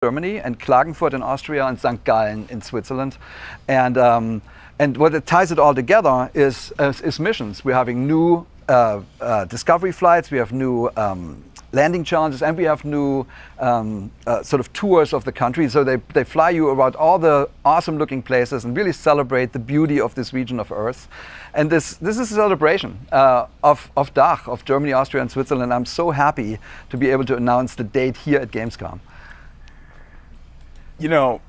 Germany, and Klagenfurt in Austria, and St. Gallen in Switzerland. And what it ties it all together is missions. We're having new discovery flights, we have new landing challenges, and we have new sort of tours of the country. So they fly you around all the awesome looking places and really celebrate the beauty of this region of Earth. And this is a celebration of DACH, of Germany, Austria, and Switzerland. I'm so happy to be able to announce the date here at Gamescom. You know,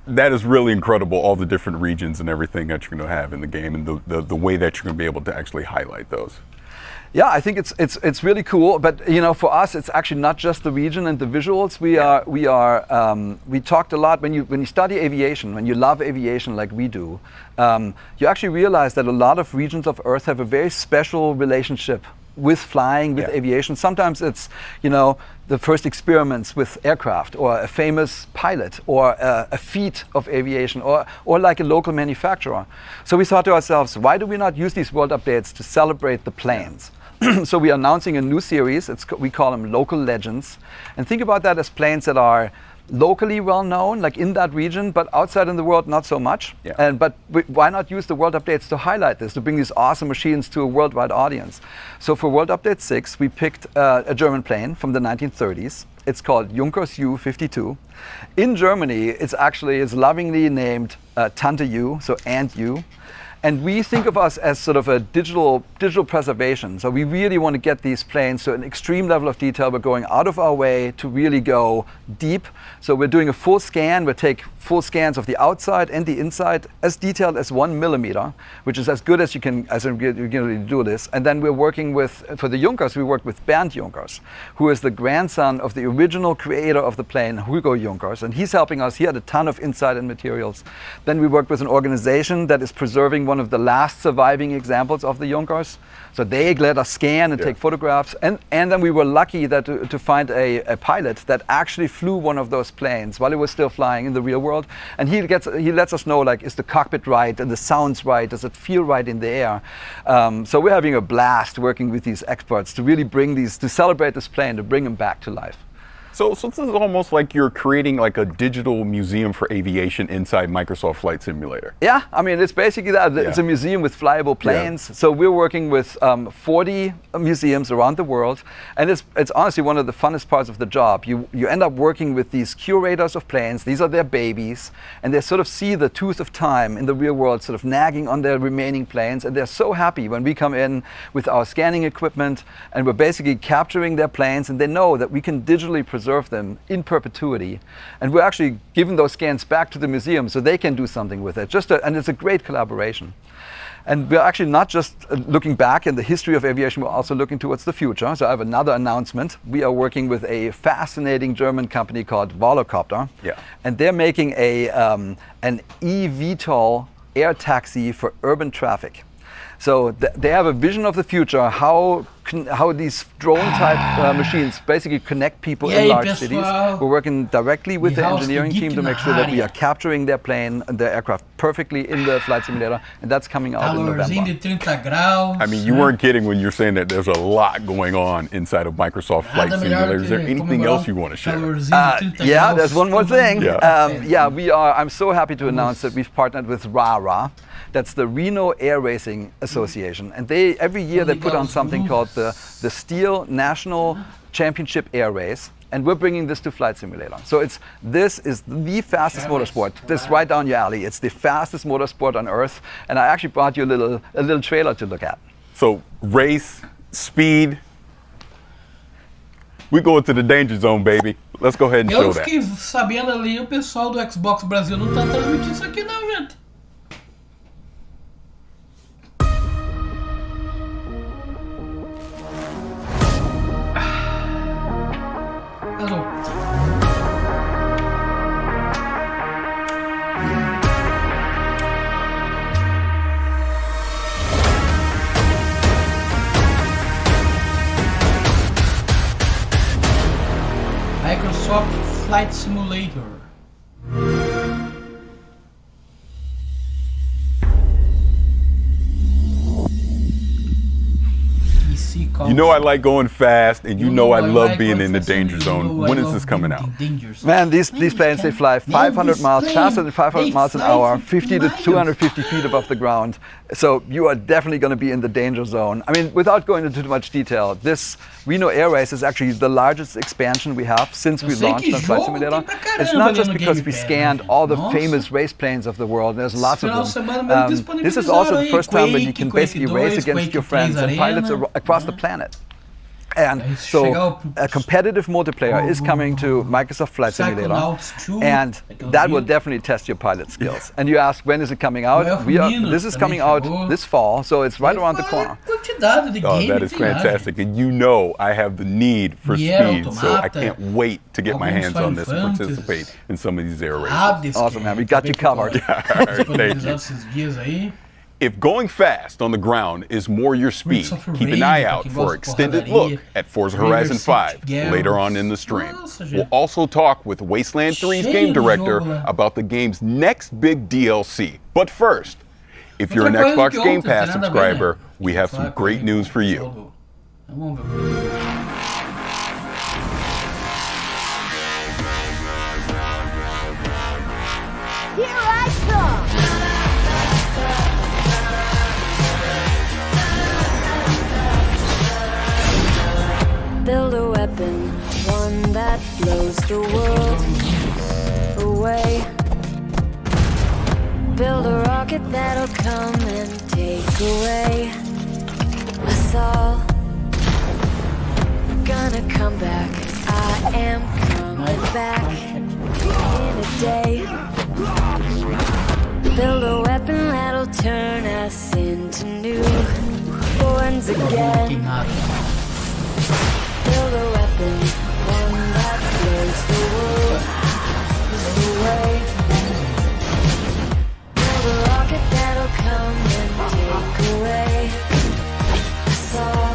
that is really incredible, all the different regions and everything that you're going to have in the game, and the way that you're going to be able to actually highlight those. Yeah, I think it's really cool. But you know, for us, it's actually not just the region and the visuals. We talked a lot when you study aviation, when you love aviation like we do, you actually realize that a lot of regions of Earth have a very special relationship with flying, with aviation. Sometimes it's, you know, the first experiments with aircraft, or a famous pilot, or a feat of aviation, or like a local manufacturer. So we thought to ourselves, why do we not use these world updates to celebrate the planes? So we are announcing a new series. We call them Local Legends. And think about that as planes that are locally well known, like in that region, but outside in the world not so much. But why not use the world updates to highlight this, to bring these awesome machines to a worldwide audience? So for World Update 6, we picked a German plane from the 1930s. It's called Junkers U-52. In Germany, it's lovingly named Tante U, so Aunt U. And we think of us as sort of a digital preservation. So we really want to get these planes to an extreme level of detail. We're going out of our way to really go deep. So we're doing a full scan. We take full scans of the outside and the inside, as detailed as 1 millimeter, which is as good as you can really do this. And then we're working with, for the Junkers, we worked with Bernd Junkers, who is the grandson of the original creator of the plane, Hugo Junkers. And he's helping us. He had a ton of insight and materials. Then we worked with an organization that is preserving one of the last surviving examples of the Junkers. So they let us scan and take photographs. And then we were lucky that to find a pilot that actually flew one of those planes while it was still flying in the real world. And he lets us know, like, is the cockpit right and the sounds right? Does it feel right in the air? So we're having a blast working with these experts to really to celebrate this plane, to bring them back to life. So this is almost like you're creating like a digital museum for aviation inside Microsoft Flight Simulator. Yeah, I mean, it's basically that. It's a museum with flyable planes. So we're working with 40 museums around the world. And it's honestly one of the funnest parts of the job. You end up working with these curators of planes. These are their babies. And they sort of see the tooth of time in the real world sort of nagging on their remaining planes. And they're so happy when we come in with our scanning equipment and we're basically capturing their planes. And they know that we can digitally preserve them in perpetuity, and we're actually giving those scans back to the museum so they can do something with it. And it's a great collaboration. And we're actually not just looking back in the history of aviation, we're also looking towards the future. So I have another announcement. We are working with a fascinating German company called Volocopter, and they're making an eVTOL air taxi for urban traffic. So they have a vision of the future, how these drone-type machines basically connect people in large cities. We're working directly with the engineering team to make sure that we are capturing their plane and their aircraft perfectly in the flight simulator, and that's coming out in November. I mean, you weren't kidding when you're saying that there's a lot going on inside of Microsoft Flight Simulator. Is there anything else you want to share? Yeah, there's one more thing. I'm so happy to announce that we've partnered with RARA. That's the Reno Air Racing Association, and every year they put on something called the Steel National Championship Air Race, and we're bringing this to Flight Simulator. So this is the fastest motorsport. This is right down your alley. It's the fastest motorsport on Earth, and I actually brought you a little trailer to look at. So race, speed. We go into the danger zone, baby. Let's go ahead and show that. Eu fiquei sabendo ali, o pessoal do Xbox Brasil não tá transmitindo isso aqui não, gente. Microsoft Flight Simulator. PC You know I like going fast, and you know I love being in the danger zone. When is this coming out? Man, these planes, they fly 500 miles, faster than 500 miles an hour, 50 to 250 feet above the ground. So you are definitely going to be in the danger zone. I mean, without going into too much detail, this Reno Air Race is actually the largest expansion we have since we launched on Flight Simulator. It's not just because we scanned all the famous race planes of the world. There's lots of them. This is also the first time when you can basically race against your friends and pilots across the planet. And so a competitive multiplayer is coming to Microsoft Flight Simulator, and that will definitely test your pilot skills. And you ask, when is it coming out? This is coming out this fall, so it's right around the corner. Oh, that is fantastic. And you know I have the need for speed, so I can't wait to get my hands on this and participate in some of these air races. Awesome, man. We got you covered. Thank you. If going fast on the ground is more your speed, keep an eye out for an extended look at Forza Horizon 5 later on in the stream. We'll also talk with Wasteland 3's game director about the game's next big DLC. But first, if you're an Xbox Game Pass subscriber, we have some great news for you. Here I come! Build a weapon, one that blows the world away. Build a rocket that'll come and take away us all. Gonna come back, I am coming back in a day. Build a weapon that'll turn us into newborns again. Build a weapon, one that blows the world away. Build a rocket that'll come and take away us all.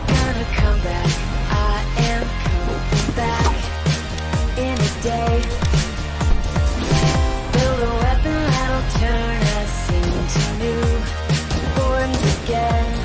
Gonna come back, I am coming back in a day. Build a weapon that'll turn us into newborns again.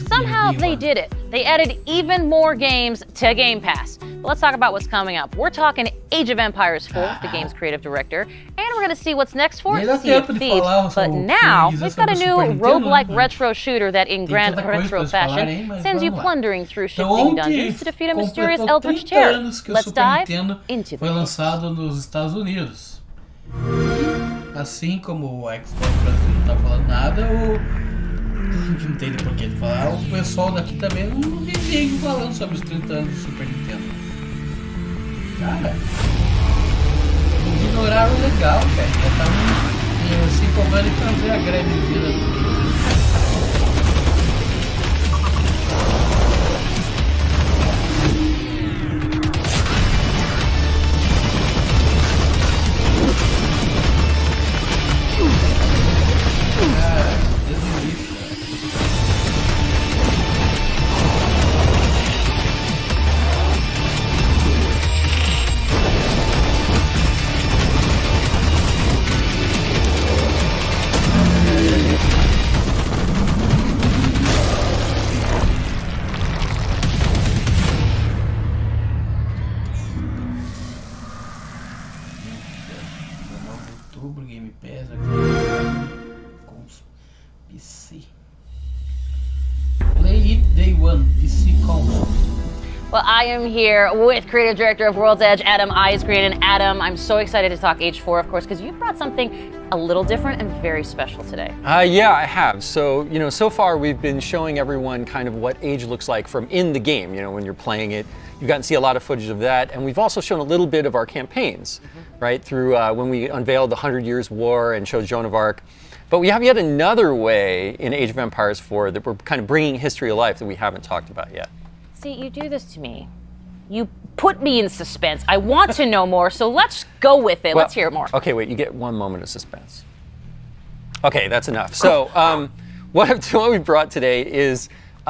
Somehow they did it. They added even more games to Game Pass. But let's talk about what's coming up. We're talking Age of Empires 4, the game's creative director, and we're going to see what's next for Sea of Thieves. But now, we've got a new roguelike retro shooter that, in grand retro fashion, sends you plundering through shifting dungeons to defeat a mysterious eldritch terror. Let's dive into foi lançado nos Estados Unidos. Assim como o Xbox Brasil não tá falando nada, a gente não entende por que ele falar. O pessoal daqui também não vi ninguém falando sobre os 30 anos do Super Nintendo. Cara, ignoraram legal, cara. Já estavam se empolgando em fazer a greve vida. Game Pass com PC. Play It Day One, PC Console. Well, I am here with creative director of World's Edge, Adam Isgreen. And Adam, I'm so excited to talk Age 4, of course, because you've brought something a little different and very special today. Yeah, I have. So, so far we've been showing everyone kind of what Age looks like from in the game, when you're playing it. You've gotten to see a lot of footage of that, and we've also shown a little bit of our campaigns, right, through when we unveiled the 100 Years' War and showed Joan of Arc. But we have yet another way in Age of Empires 4 that we're kind of bringing history to life that we haven't talked about yet. See, you do this to me. You put me in suspense. I want to know more, so let's go with it. Let's hear more. Okay, wait, you get 1 moment of suspense. Okay, that's enough. So what we brought today is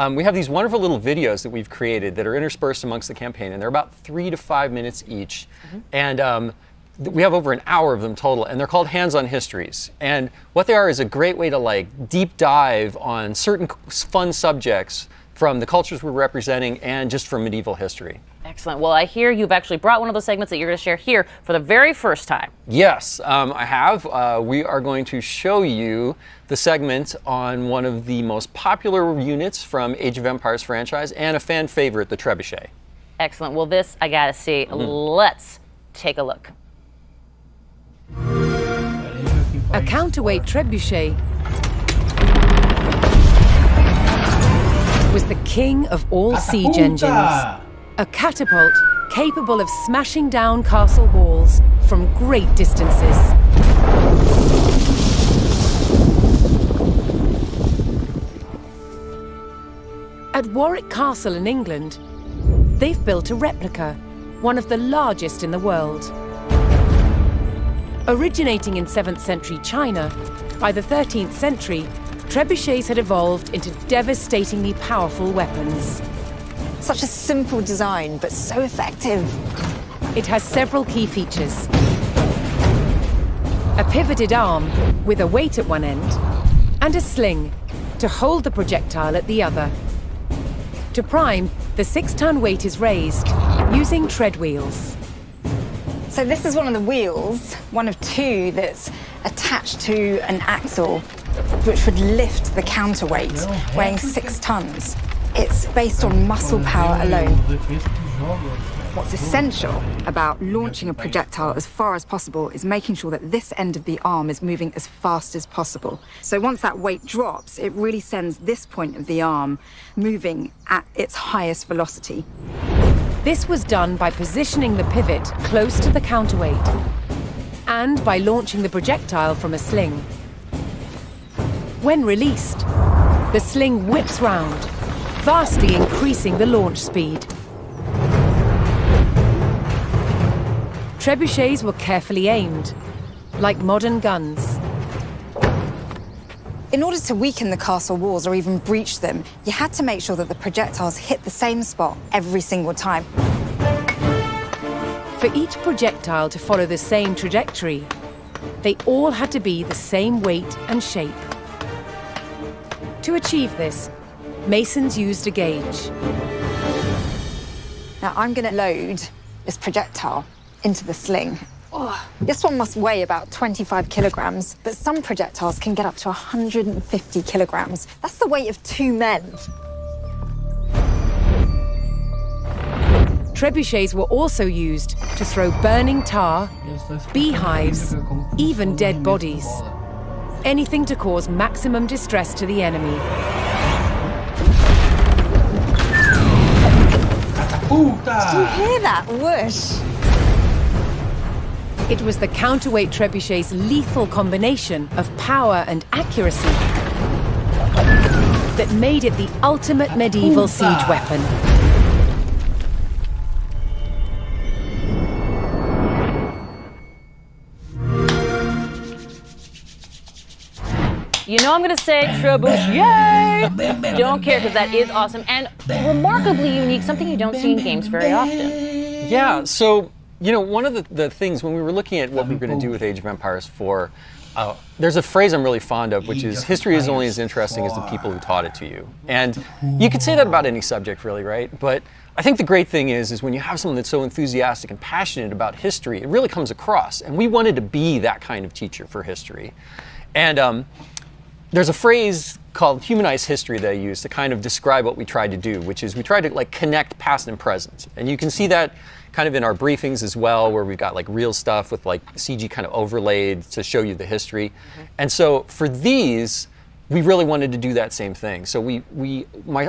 we have these wonderful little videos that we've created that are interspersed amongst the campaign, and they're about 3 to 5 minutes each. And we have over an hour of them total, and they're called Hands-on Histories. And what they are is a great way to deep dive on certain fun subjects from the cultures we're representing and just from medieval history. Excellent. Well, I hear you've actually brought one of those segments that you're going to share here for the very first time. Yes, I have. We are going to show you the segment on one of the most popular units from Age of Empires franchise and a fan favorite, the trebuchet. Excellent. Well, this I got to see. Let's take a look. A counterweight trebuchet was the king of all siege engines. A catapult capable of smashing down castle walls from great distances. At Warwick Castle in England, they've built a replica, one of the largest in the world. Originating in 7th century China, by the 13th century, trebuchets had evolved into devastatingly powerful weapons. Such a simple design, but so effective. It has several key features. A pivoted arm with a weight at one end, and a sling to hold the projectile at the other. To prime, the 6-ton weight is raised using tread wheels. So this is one of the wheels, one of 2 that's attached to an axle, which would lift the counterweight, weighing 6 tons. It's based on muscle power alone. What's essential about launching a projectile as far as possible is making sure that this end of the arm is moving as fast as possible. So once that weight drops, it really sends this point of the arm moving at its highest velocity. This was done by positioning the pivot close to the counterweight and by launching the projectile from a sling. When released, the sling whips round, vastly increasing the launch speed. Trebuchets were carefully aimed, like modern guns. In order to weaken the castle walls or even breach them, you had to make sure that the projectiles hit the same spot every single time. For each projectile to follow the same trajectory, they all had to be the same weight and shape. To achieve this, masons used a gauge. Now I'm going to load this projectile into the sling. This one must weigh about 25 kilograms, but some projectiles can get up to 150 kilograms. That's the weight of 2 men. Trebuchets were also used to throw burning tar, beehives, even dead bodies. Anything to cause maximum distress to the enemy. Did you hear that whoosh? It was the counterweight trebuchet's lethal combination of power and accuracy that made it the ultimate medieval siege weapon. You know I'm going to say trebuchet! Don't care, because that is awesome and remarkably unique, something you don't see in games very often. Yeah, so one of the things when we were looking at what we were going to do with Age of Empires 4, there's a phrase I'm really fond of, which is history is only as interesting as the people who taught it to you. And you could say that about any subject, really, right? But I think the great thing is when you have someone that's so enthusiastic and passionate about history, it really comes across. And we wanted to be that kind of teacher for history. And there's a phrase called humanized history that I use to kind of describe what we tried to do, which is we tried to like connect past and present. And you can see that kind of in our briefings as well, where we've got like real stuff with like CG kind of overlaid to show you the history. And so for these, we really wanted to do that same thing. So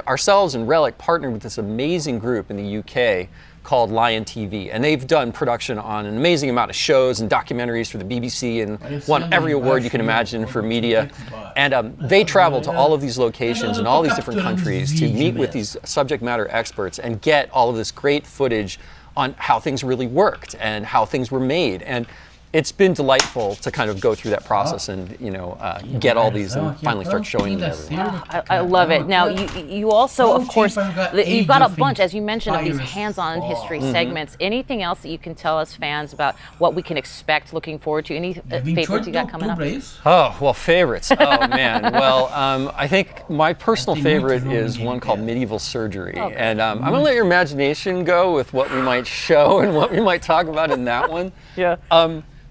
ourselves and Relic partnered with this amazing group in the UK called Lion TV, and they've done production on an amazing amount of shows and documentaries for the BBC and won every award you can imagine for media. And they travel to all of these locations in all these different countries to meet with these subject matter experts and get all of this great footage on how things really worked and how things were made. And it's been delightful to kind of go through that process and get all these and finally start showing them everyone. I love it. Now you also, of course, you've got a bunch, as you mentioned, of these hands-on history segments. Anything else that you can tell us fans about what we can expect, looking forward to? Any favorites you got coming up? Oh, well, favorites. Oh, man. Well, I think my personal favorite is one called Medieval Surgery. Okay. And I'm going to let your imagination go with what we might show and what we might talk about in that one. Yeah.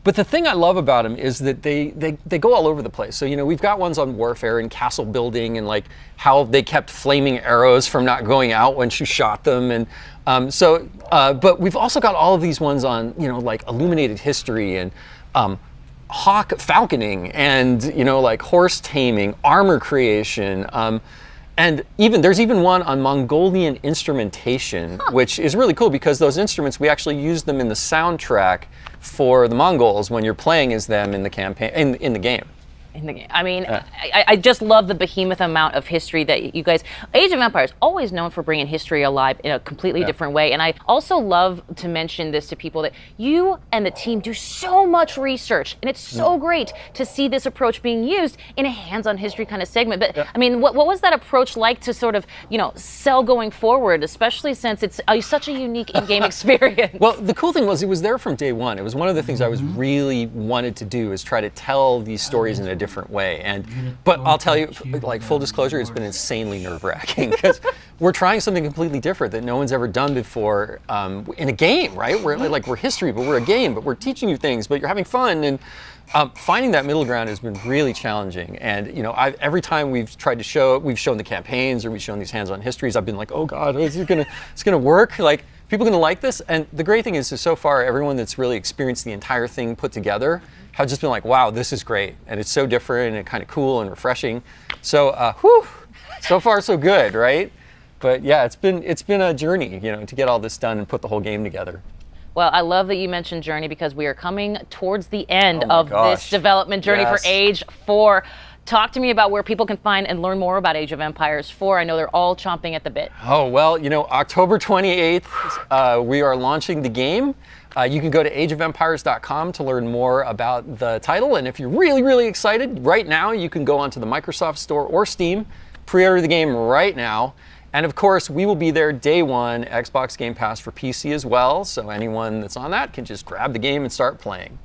But the thing I love about them is that they go all over the place. So, we've got ones on warfare and castle building and like how they kept flaming arrows from not going out when she shot them. And but we've also got all of these ones on, like illuminated history and falconing and, like horse taming, armor creation. And there's even one on Mongolian instrumentation, which is really cool because those instruments, we actually use them in the soundtrack for the Mongols when you're playing as them in the campaign, in the game. I mean, I just love the behemoth amount of history that you guys... Age of Empires, always known for bringing history alive in a completely different way. And I also love to mention this to people that you and the team do so much research. And it's so great to see this approach being used in a hands-on history kind of segment. But I mean, what was that approach like to sort of, sell going forward, especially since it's such a unique in-game experience? Well, the cool thing was it was there from day one. It was one of the things I was really wanted to do is try to tell these stories in a different way. But I'll tell you, like full disclosure, it's been insanely nerve-wracking because we're trying something completely different that no one's ever done before in a game, right? We're history, but we're a game, but we're teaching you things, but you're having fun. And finding that middle ground has been really challenging. And every time we've tried to we've shown the campaigns or we've shown these hands-on histories, I've been like, oh God, it's gonna work? Like, people are gonna like this? And the great thing is so far, everyone that's really experienced the entire thing put together have just been like, wow, this is great. And it's so different and kind of cool and refreshing. So, so far so good, right? But yeah, it's been a journey, to get all this done and put the whole game together. Well, I love that you mentioned journey because we are coming towards the end of this development journey for Age 4. Talk to me about where people can find and learn more about Age of Empires 4. I know they're all chomping at the bit. Oh, well, October 28th, we are launching the game. You can go to ageofempires.com to learn more about the title. And if you're really, really excited, right now, you can go onto the Microsoft Store or Steam, pre-order the game right now. And of course, we will be there day one, Xbox Game Pass for PC as well. So anyone that's on that can just grab the game and start playing.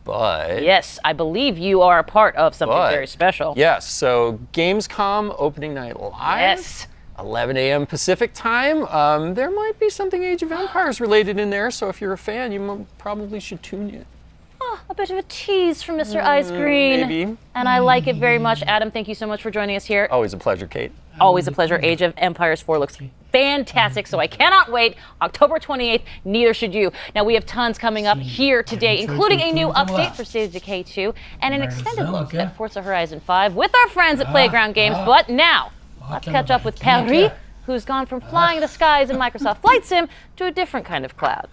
But yes, I believe you are a part of something very special. Yes, so Gamescom opening night live. Yes. 11 a.m. Pacific time. There might be something Age of Empires related in there, so if you're a fan, you probably should tune in. Oh, a bit of a tease from Mr. Ice Green. Maybe. And I like it very much. Adam, thank you so much for joining us here. Always a pleasure, Kate. Always a pleasure. Age of Empires 4 looks fantastic, so I cannot wait. October 28th, neither should you. Now, we have tons coming up here today, including a new update for State of Decay 2 and an extended look at Forza Horizon 5 with our friends at Playground Games. But now, let's catch up with Paris, who's gone from flying the skies in Microsoft Flight Sim to a different kind of cloud.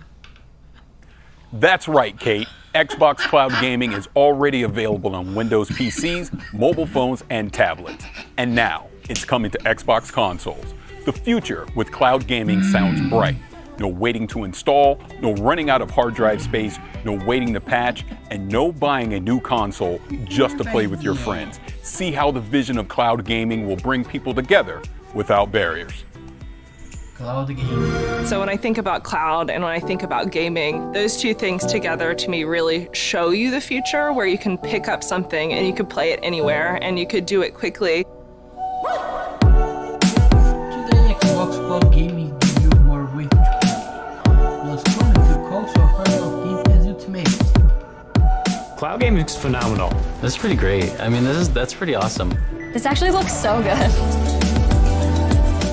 That's right, Kate. Xbox Cloud Gaming is already available on Windows PCs, mobile phones, and tablets. And now, it's coming to Xbox consoles. The future with cloud gaming sounds bright. No waiting to install, no running out of hard drive space, no waiting to patch, and no buying a new console just to play with your friends. See how the vision of cloud gaming will bring people together without barriers. Cloud gaming. So when I think about cloud and when I think about gaming, those two things together to me really show you the future where you can pick up something and you can play it anywhere and you could do it quickly. Today Xbox Cloud Gaming gives you more way to play. Plus, to console part of Game as Ultimate. Cloud gaming is phenomenal. This is pretty great. I mean, that's pretty awesome. This actually looks so good.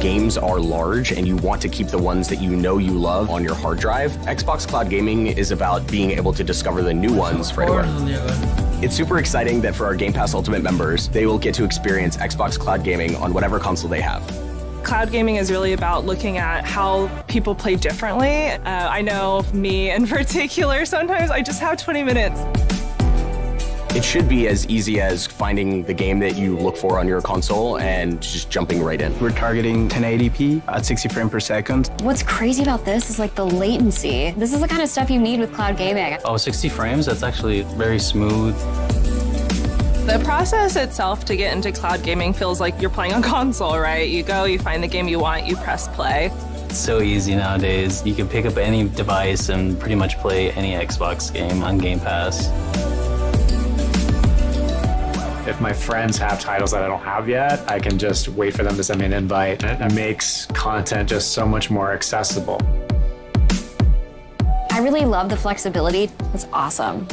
Games are large and you want to keep the ones that you know you love on your hard drive. Xbox Cloud Gaming is about being able to discover the new ones right away. It's super exciting that for our Game Pass Ultimate members, they will get to experience Xbox Cloud Gaming on whatever console they have. Cloud gaming is really about looking at how people play differently. I know me in particular, sometimes I just have 20 minutes. It should be as easy as finding the game that you look for on your console and just jumping right in. We're targeting 1080p at 60 frames per second. What's crazy about this is like the latency. This is the kind of stuff you need with cloud gaming. Oh, 60 frames? That's actually very smooth. The process itself to get into cloud gaming feels like you're playing on console, right? You go, you find the game you want, you press play. It's so easy nowadays. You can pick up any device and pretty much play any Xbox game on Game Pass. If my friends have titles that I don't have yet, I can just wait for them to send me an invite. It makes content just so much more accessible. I really love the flexibility. It's awesome.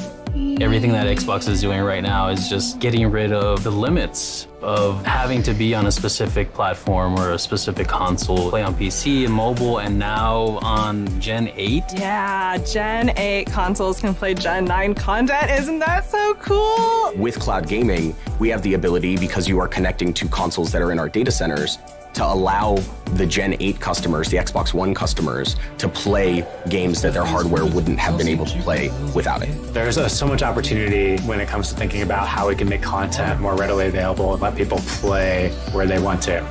Everything that Xbox is doing right now is just getting rid of the limits of having to be on a specific platform or a specific console. Play on PC and mobile, and now on Gen 8. Yeah, Gen 8 consoles can play Gen 9 content. Isn't that so cool? With cloud gaming, we have the ability, because you are connecting to consoles that are in our data centers, to allow the Gen 8 customers, the Xbox One customers, to play games that their hardware wouldn't have been able to play without it. There's so much opportunity when it comes to thinking about how we can make content more readily available and let people play where they want to.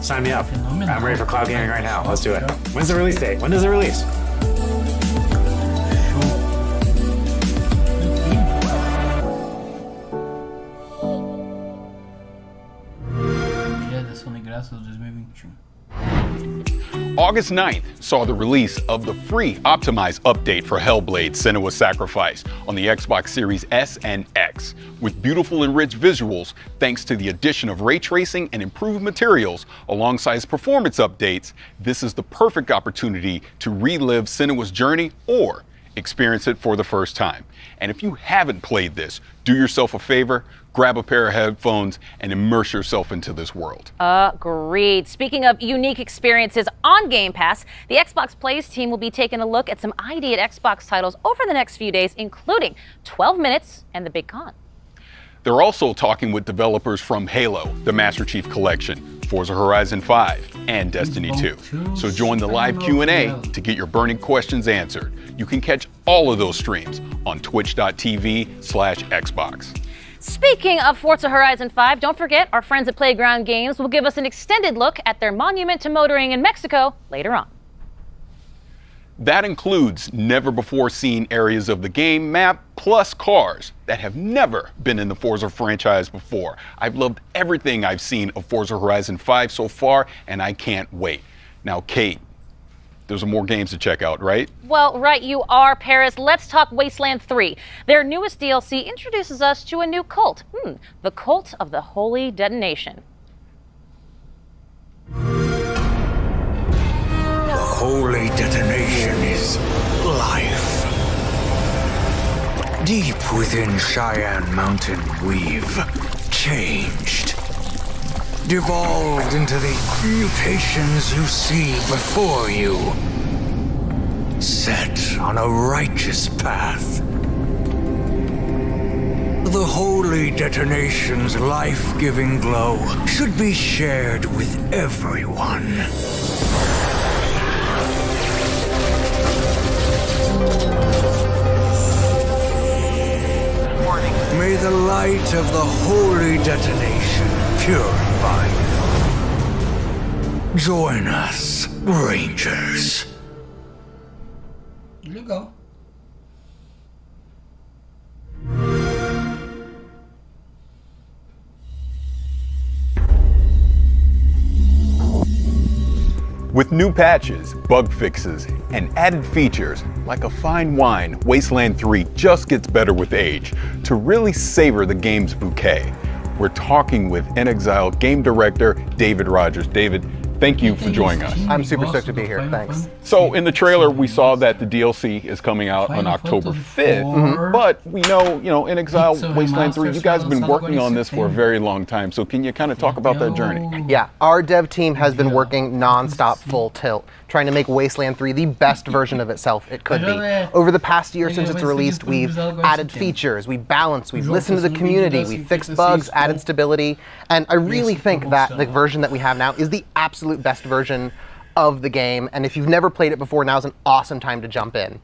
Sign me up. I'm ready for cloud gaming right now. Let's do it. When's the release date? When does it release? August 9th saw the release of the free optimized update for Hellblade: Senua's Sacrifice on the Xbox Series S and X. With beautiful and rich visuals, thanks to the addition of ray tracing and improved materials alongside performance updates, this is the perfect opportunity to relive Senua's journey or experience it for the first time. And if you haven't played this, do yourself a favor, grab a pair of headphones and immerse yourself into this world. Agreed. Speaking of unique experiences on Game Pass, the Xbox Plays team will be taking a look at some ID at Xbox titles over the next few days, including 12 Minutes and The Big Con. They're also talking with developers from Halo, the Master Chief Collection, Forza Horizon 5, and Destiny 2. So join the live Q&A to get your burning questions answered. You can catch all of those streams on twitch.tv/Xbox. Speaking of Forza Horizon 5, don't forget our friends at Playground Games will give us an extended look at their monument to motoring in Mexico later on. That includes never-before-seen areas of the game map, plus cars that have never been in the Forza franchise before. I've loved everything I've seen of Forza Horizon 5 so far, and I can't wait. Now, Kate, there's more games to check out, right? Well, right you are, Paris. Let's talk Wasteland 3. Their newest DLC introduces us to a new cult. The Cult of the Holy Detonation. The Holy Detonation is life. Deep within Cheyenne Mountain, we've changed. Devolved into the mutations you see before you. Set on a righteous path. The Holy Detonation's life-giving glow should be shared with everyone. May the light of the Holy Detonation purify you. Join us, Rangers. Legal. With new patches, bug fixes, and added features, like a fine wine, Wasteland 3 just gets better with age. To really savor the game's bouquet, we're talking with inXile game director David Rogers. David, thank you for joining us. I'm super stoked to be here. Thanks. So in the trailer, we saw that the DLC is coming out on October 5th, but we know, In Exile, Wasteland 3, you guys have been working on this for a very long time. So can you kind of talk about that journey? Yeah, our dev team has been working non-stop full tilt, trying to make Wasteland 3 the best version of itself it could be. Over the past year since it's released, we've added features, we've balanced, we've listened to the community, we've fixed bugs, added stability, and I really think that the version that we have now is the absolute best version of the game, and if you've never played it before, now's an awesome time to jump in.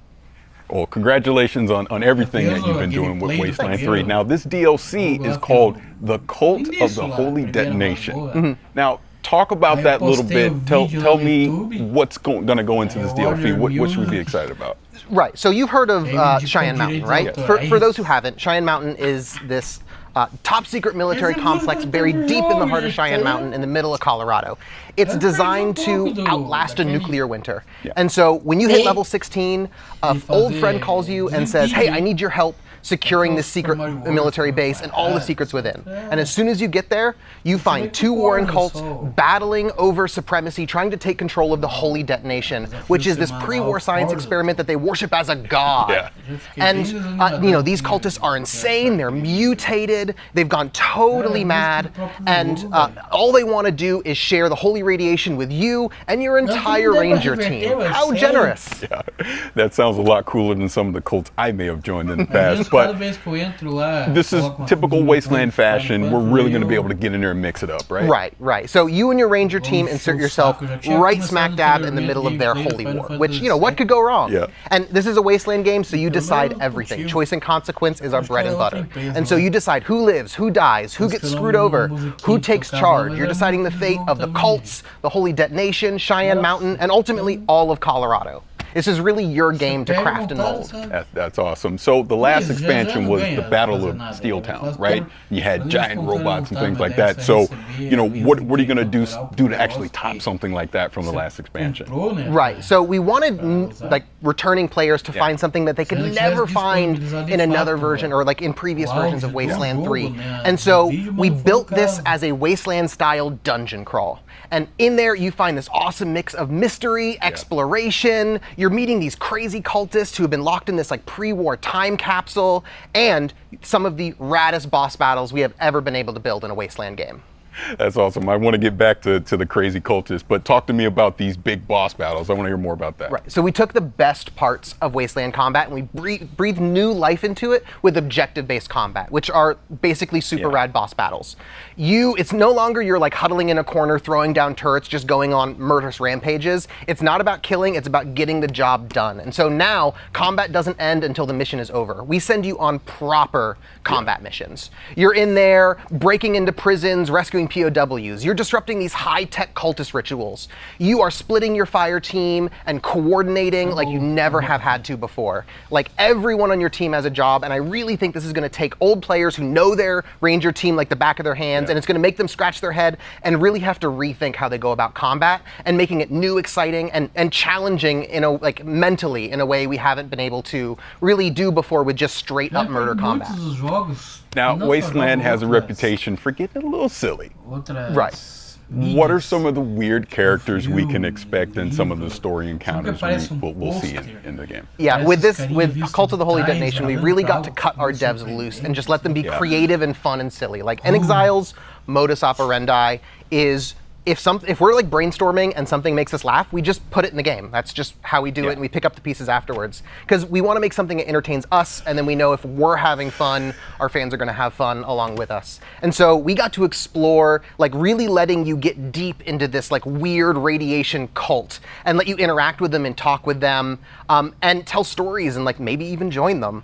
Well, congratulations on everything that you've been doing with Wasteland 3. Now, this DLC is called The Cult of the Holy Detonation. Now, talk about that a little bit. Tell me what's going to go into this DLC. What should we be excited about? Right, so you've heard of Cheyenne Mountain, right? Yes. For those who haven't, Cheyenne Mountain is this top secret military complex buried deep in the heart of Cheyenne Mountain in the middle of Colorado. It's designed to outlast a nuclear winter. And so when you hit level 16, an old friend calls you and says, hey, I need your help securing this secret military base and all the secrets within. And as soon as you get there, you find two warring cults battling over supremacy, trying to take control of the Holy Detonation, which is this pre-war science experiment that they worship as a god. And these cultists are insane, they're mutated, they've gone totally mad, and all they want to do is share the holy radiation with you and your entire ranger team. How generous! Yeah, that sounds a lot cooler than some of the cults I may have joined in the past. But this is typical Wasteland fashion. We're really going to be able to get in there and mix it up, right? Right. So you and your ranger team insert yourself right smack dab in the middle of their holy war, which, what could go wrong? Yeah. And this is a Wasteland game, so you decide everything. Choice and consequence is our bread and butter. And so you decide who lives, who dies, who gets screwed over, who takes charge. You're deciding the fate of the cults, the Holy Detonation, Cheyenne Mountain, and ultimately all of Colorado. This is really your game to craft and mold. That's awesome. So the last expansion was the Battle of Steeltown, right? You had giant robots and things like that. So, what are you going to do to actually top something like that from the last expansion? Right. So we wanted returning players to find something that they could never find in another version or in previous versions of Wasteland 3. And so we built this as a Wasteland-style dungeon crawl. And in there, you find this awesome mix of mystery, exploration. You're meeting these crazy cultists who have been locked in this pre-war time capsule, and some of the raddest boss battles we have ever been able to build in a Wasteland game. That's awesome. I want to get back to the crazy cultists, but talk to me about these big boss battles. I want to hear more about that. Right. So we took the best parts of Wasteland combat and we breathed new life into it with objective-based combat, which are basically super rad boss battles. It's no longer you're huddling in a corner, throwing down turrets, just going on murderous rampages. It's not about killing, it's about getting the job done. And so now, combat doesn't end until the mission is over. We send you on proper combat missions. You're in there, breaking into prisons, rescuing POWs. You're disrupting these high-tech cultist rituals. You are splitting your fire team and coordinating like you never have had to before. Everyone on your team has a job, and I really think this is going to take old players who know their ranger team like the back of their hands, and it's going to make them scratch their head and really have to rethink how they go about combat and making it new, exciting, and challenging in a mentally in a way we haven't been able to really do before with just straight-up murder combat. Now, Wasteland has a reputation for getting a little silly. Right. What are some of the weird characters we can expect in some of the story encounters we'll see in the game? Yeah, with Cult of the Holy Detonation, we really got to cut our devs loose and just let them be creative and fun and silly. In Exile's modus operandi is if we're brainstorming and something makes us laugh, we just put it in the game. That's just how we do it, and we pick up the pieces afterwards. Because we want to make something that entertains us, and then we know if we're having fun, our fans are going to have fun along with us. And so we got to explore, really letting you get deep into this weird radiation cult, and let you interact with them and talk with them, and tell stories and maybe even join them.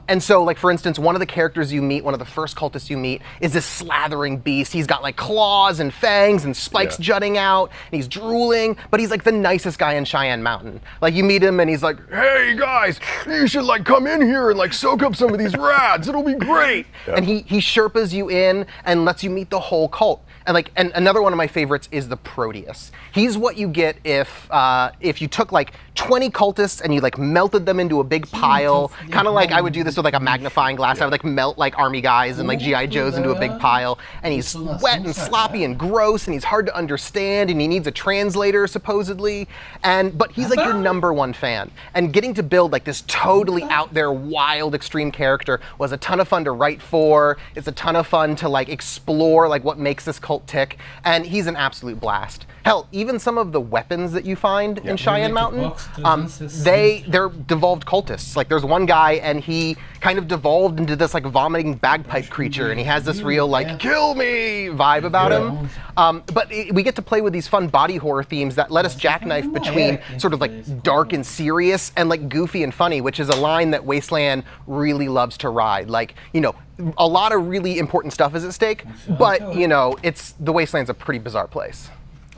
And so for instance, one of the characters you meet, one of the first cultists you meet, is this slathering beast. He's got claws and fangs and spikes jutting out, and he's drooling, but he's the nicest guy in Cheyenne Mountain. You meet him and he's like, hey guys, you should come in here and soak up some of these rads, it'll be great. And he Sherpas you in and lets you meet the whole cult. And another one of my favorites is the Proteus. He's what you get if you took like 20 cultists and you like melted them into a big pile, kind of like I would do this with like a magnifying glass. I would like melt like army guys and like GI Joes into a big pile, and he's wet and sloppy and gross, and he's hard to understand, and he needs a translator supposedly, but he's like your #1 fan. And getting to build like this totally out there wild extreme character was a ton of fun to write for. It's a ton of fun to like explore like what makes this cult tick, and he's an absolute blast. Hell, even some of the weapons that you find in Cheyenne Mountain, they're devolved cultists. Like there's one guy and he kind of devolved into this like vomiting bagpipe creature, and he has this real like kill me vibe about him. But we get to play with these fun body horror themes that let us jackknife between sort of like dark and serious and like goofy and funny, which is a line that Wasteland really loves to ride. Like, you know, a lot of really important stuff is at stake, but you know, the Wasteland's a pretty bizarre place.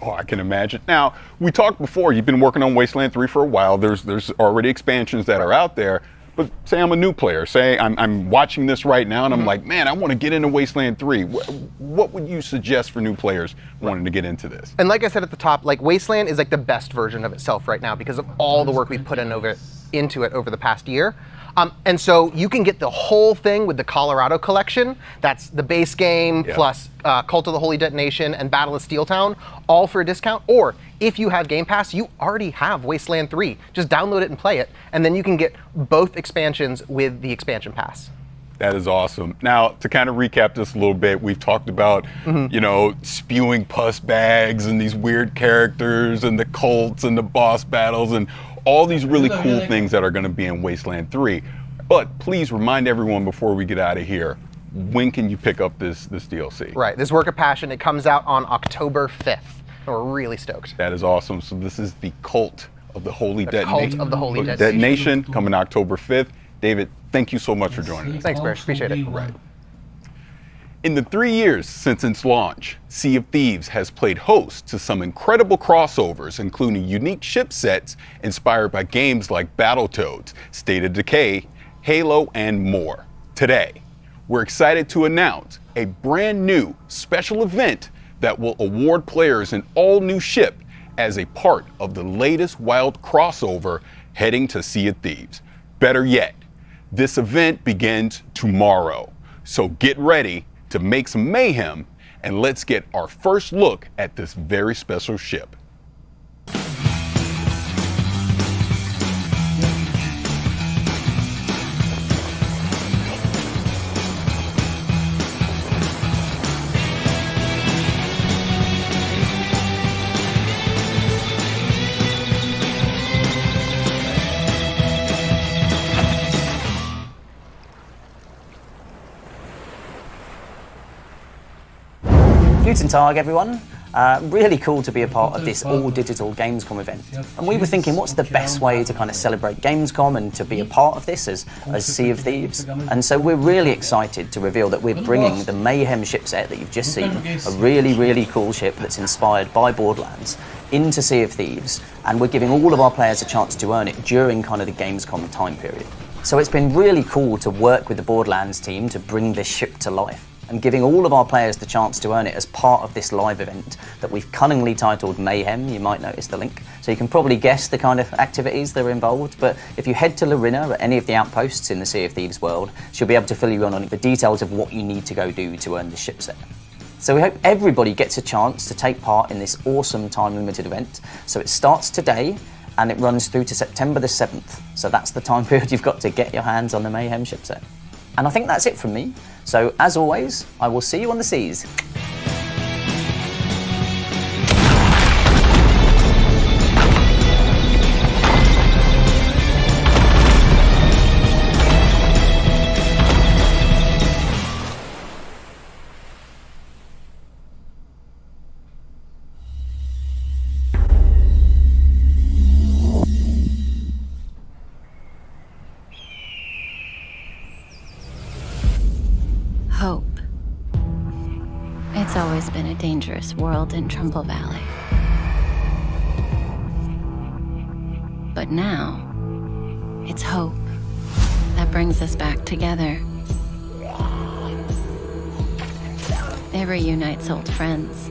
Oh, I can imagine. Now, we talked before, you've been working on Wasteland 3 for a while. There's already expansions that are out there. But say I'm a new player. Say I'm watching this right now and I'm like, man, I want to get into Wasteland 3. What would you suggest for new players wanting to get into this? And like I said at the top, like Wasteland is like the best version of itself right now because of all the work we've put into it over the past year. And so you can get the whole thing with the Colorado collection. That's the base game plus Cult of the Holy Detonation and Battle of Steeltown, all for a discount. Or if you have Game Pass, you already have Wasteland 3. Just download it and play it, and then you can get both expansions with the expansion pass. That is awesome. Now, to kind of recap this a little bit, we've talked about, you know, spewing pus bags and these weird characters and the cults and the boss battles and all these really cool things that are going to be in Wasteland 3. But please remind everyone before we get out of here, when can you pick up this DLC? Right, this work of passion, it comes out on October 5th. And we're really stoked. That is awesome. So this is the Cult of the Holy Detonation. Cult of the Holy Detonation coming October 5th. David, thank you so much for joining us. Thanks, Barish. Appreciate it. Right. In the 3 years since its launch, Sea of Thieves has played host to some incredible crossovers, including unique ship sets inspired by games like Battletoads, State of Decay, Halo, and more. Today, we're excited to announce a brand new special event that will award players an all-new ship as a part of the latest wild crossover heading to Sea of Thieves. Better yet, this event begins tomorrow. So get ready to make some mayhem, and let's get our first look at this very special ship. Guten Tag, everyone. Really cool to be a part of this all-digital Gamescom event. And we were thinking, what's the best way to kind of celebrate Gamescom and to be a part of this as Sea of Thieves? And so we're really excited to reveal that we're bringing the Mayhem ship set that you've just seen, a really, really cool ship that's inspired by Borderlands, into Sea of Thieves. And we're giving all of our players a chance to earn it during kind of the Gamescom time period. So it's been really cool to work with the Borderlands team to bring this ship to life, and giving all of our players the chance to earn it as part of this live event that we've cunningly titled Mayhem. You might notice the link. So you can probably guess the kind of activities that are involved, but if you head to Larina at any of the outposts in the Sea of Thieves world, she'll be able to fill you in on the details of what you need to go do to earn the ship set. So we hope everybody gets a chance to take part in this awesome time-limited event. So it starts today, and it runs through to September the 7th. So that's the time period you've got to get your hands on the Mayhem ship set. And I think that's it from me. So, as always, I will see you on the seas. Hope. It's always been a dangerous world in Trumbull Valley. But now, it's hope that brings us back together. There It reunites old friends.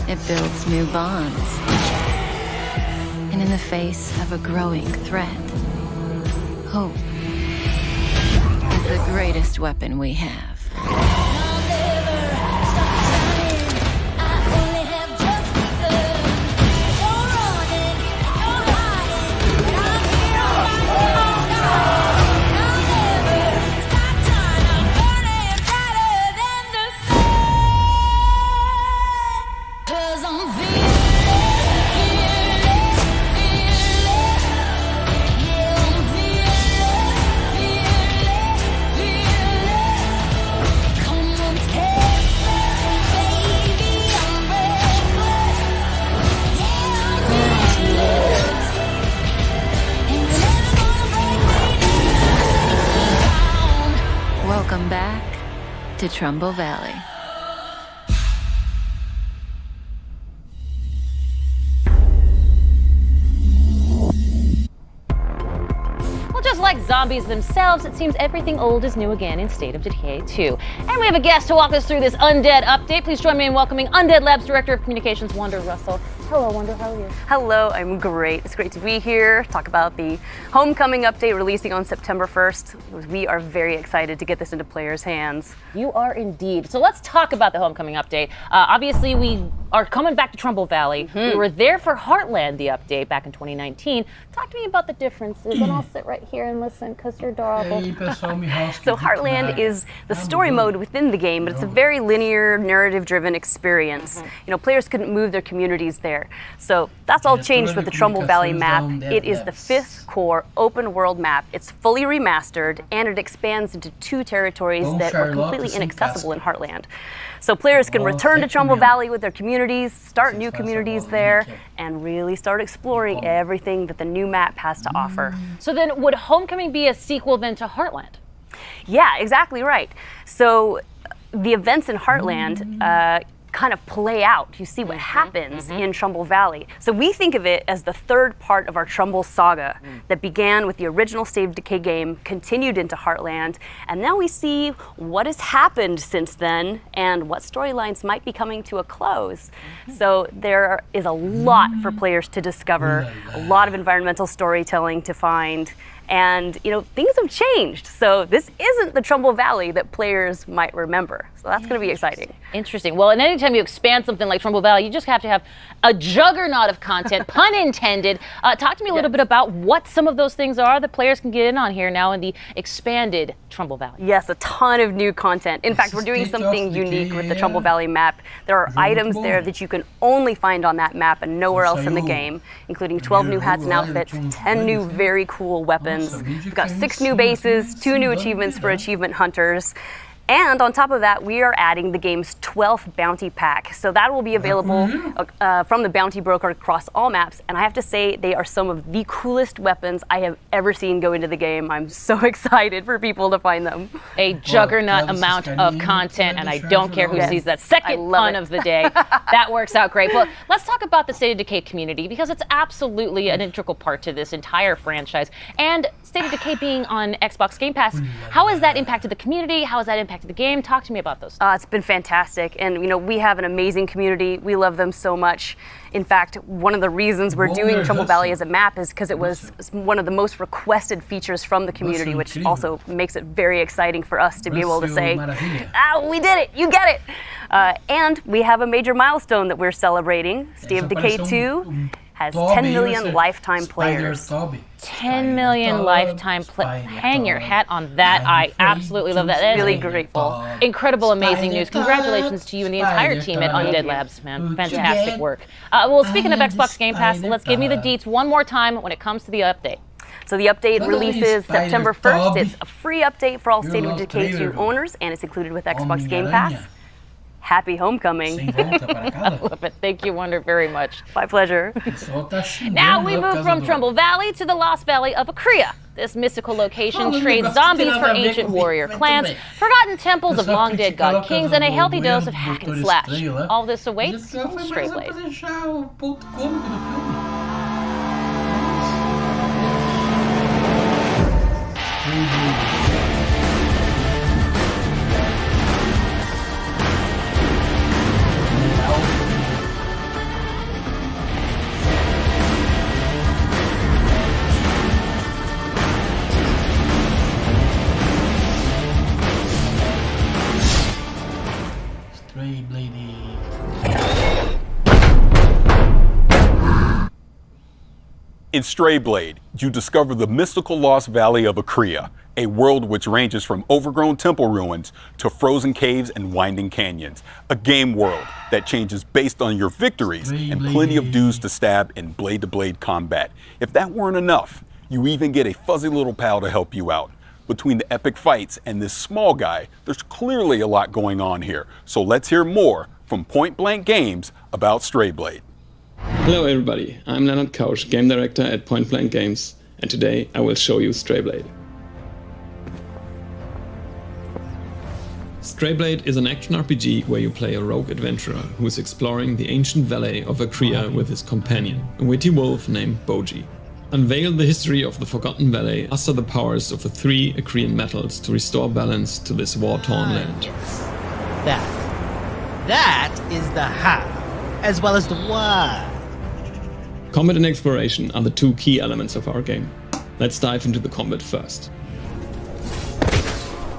It builds new bonds. And in the face of a growing threat, hope is the greatest weapon we have. Welcome back to Trumbull Valley. Well, just like zombies themselves, it seems everything old is new again in State of Decay 2. And we have a guest to walk us through this Undead update. Please join me in welcoming Undead Labs Director of Communications, Wanda Russell. Hello, Wanda, how are you? Hello, I'm great. It's great to be here, talk about the Homecoming update releasing on September 1st. We are very excited to get this into players' hands. You are indeed. So let's talk about the Homecoming update. Obviously, we are coming back to Trumbull Valley. We were there for Heartland, the update, back in 2019. Talk to me about the differences, and I'll sit right here and listen, because you're adorable. So Heartland is the story mode within the game, but it's a very linear, narrative-driven experience. You know, players couldn't move their communities there. So that's all changed with the Trumbull Valley map. It is the 5th core open world map. It's fully remastered, and it expands into 2 territories that are completely inaccessible in Heartland. So players can return to Trumbull Valley with their communities, start new communities there, and really start exploring everything that the new map has to offer. So then would Homecoming be a sequel then to Heartland? Yeah, exactly right. So the events in Heartland kind of play out. You see what happens in Trumbull Valley. So we think of it as the 3rd part of our Trumbull saga that began with the original State of Decay game, continued into Heartland, and now we see what has happened since then and what storylines might be coming to a close. So there is a lot for players to discover, a lot of environmental storytelling to find, and you know, things have changed. So this isn't the Trumbull Valley that players might remember. So that's going to be exciting. Interesting. Well, and anytime you expand something like Trumbull Valley, you just have to have a juggernaut of content, pun intended. Talk to me a little bit about what some of those things are that players can get in on here now in the expanded Trumbull Valley. Yes, a ton of new content. In fact, we're doing something unique with the Trumbull Valley map. There are items there that you can only find on that map and nowhere else in the game, including 12 new hats and outfits, 10 new very cool weapons. We've got 6 new bases, 2 new achievements for achievement hunters. And on top of that, we are adding the game's 12th bounty pack. So that will be available from the bounty broker across all maps. And I have to say, they are some of the coolest weapons I have ever seen go into the game. I'm so excited for people to find them. A juggernaut amount of content, and I don't care who sees that second pun of the day. That works out great. Well, let's talk about the State of Decay community, because it's absolutely an integral part to this entire franchise. And State of Decay being on Xbox Game Pass, how has that impacted the community? How has that impacted the game? Talk to me about those. It's been fantastic, and you know, we have an amazing community. We love them so much. In fact, one of the reasons we're doing Trumbull Valley as a map is because it was one of the most requested features from the community, which also makes it very exciting for us to be able to say, we did it, you get it. And we have a major milestone that we're celebrating. State of Decay 2 has 10 million lifetime players. 10 million lifetime players. Hang your hat on that. I absolutely love that. That is really grateful. Incredible, amazing news. Congratulations to you and the entire team at Undead Labs, man. Fantastic work. Well, speaking of Xbox Game Pass, let's give me the deets one more time when it comes to the update. So the update releases September 1st. It's a free update for all State of Decay 2 owners, and it's included with Xbox Game Pass. Happy Homecoming. I love it. Thank you, Wonder, very much. My pleasure. Now we move from Trumbull Valley to the Lost Valley of Akria. This mystical location trades zombies for ancient warrior clans, forgotten temples of long-dead god kings, and a healthy dose of hack and slash. All this awaits Stray Blade. In Strayblade, you discover the mystical lost valley of Akria, a world which ranges from overgrown temple ruins to frozen caves and winding canyons. A game world that changes based on your victories and plenty of dudes to stab in blade-to-blade combat. If that weren't enough, you even get a fuzzy little pal to help you out. Between the epic fights and this small guy, there's clearly a lot going on here. So let's hear more from Point Blank Games about Strayblade. Hello everybody, I'm Leonard Kausch, Game Director at Point Blank Games, and today I will show you Strayblade. Strayblade is an action RPG where you play a rogue adventurer who is exploring the ancient valley of Akria with his companion, a witty wolf named Boji. Unveil the history of the Forgotten Valley, muster the powers of the 3 Akrian metals to restore balance to this war-torn land. Yes. That is the how, as well as the why. Combat and exploration are the 2 key elements of our game. Let's dive into the combat first.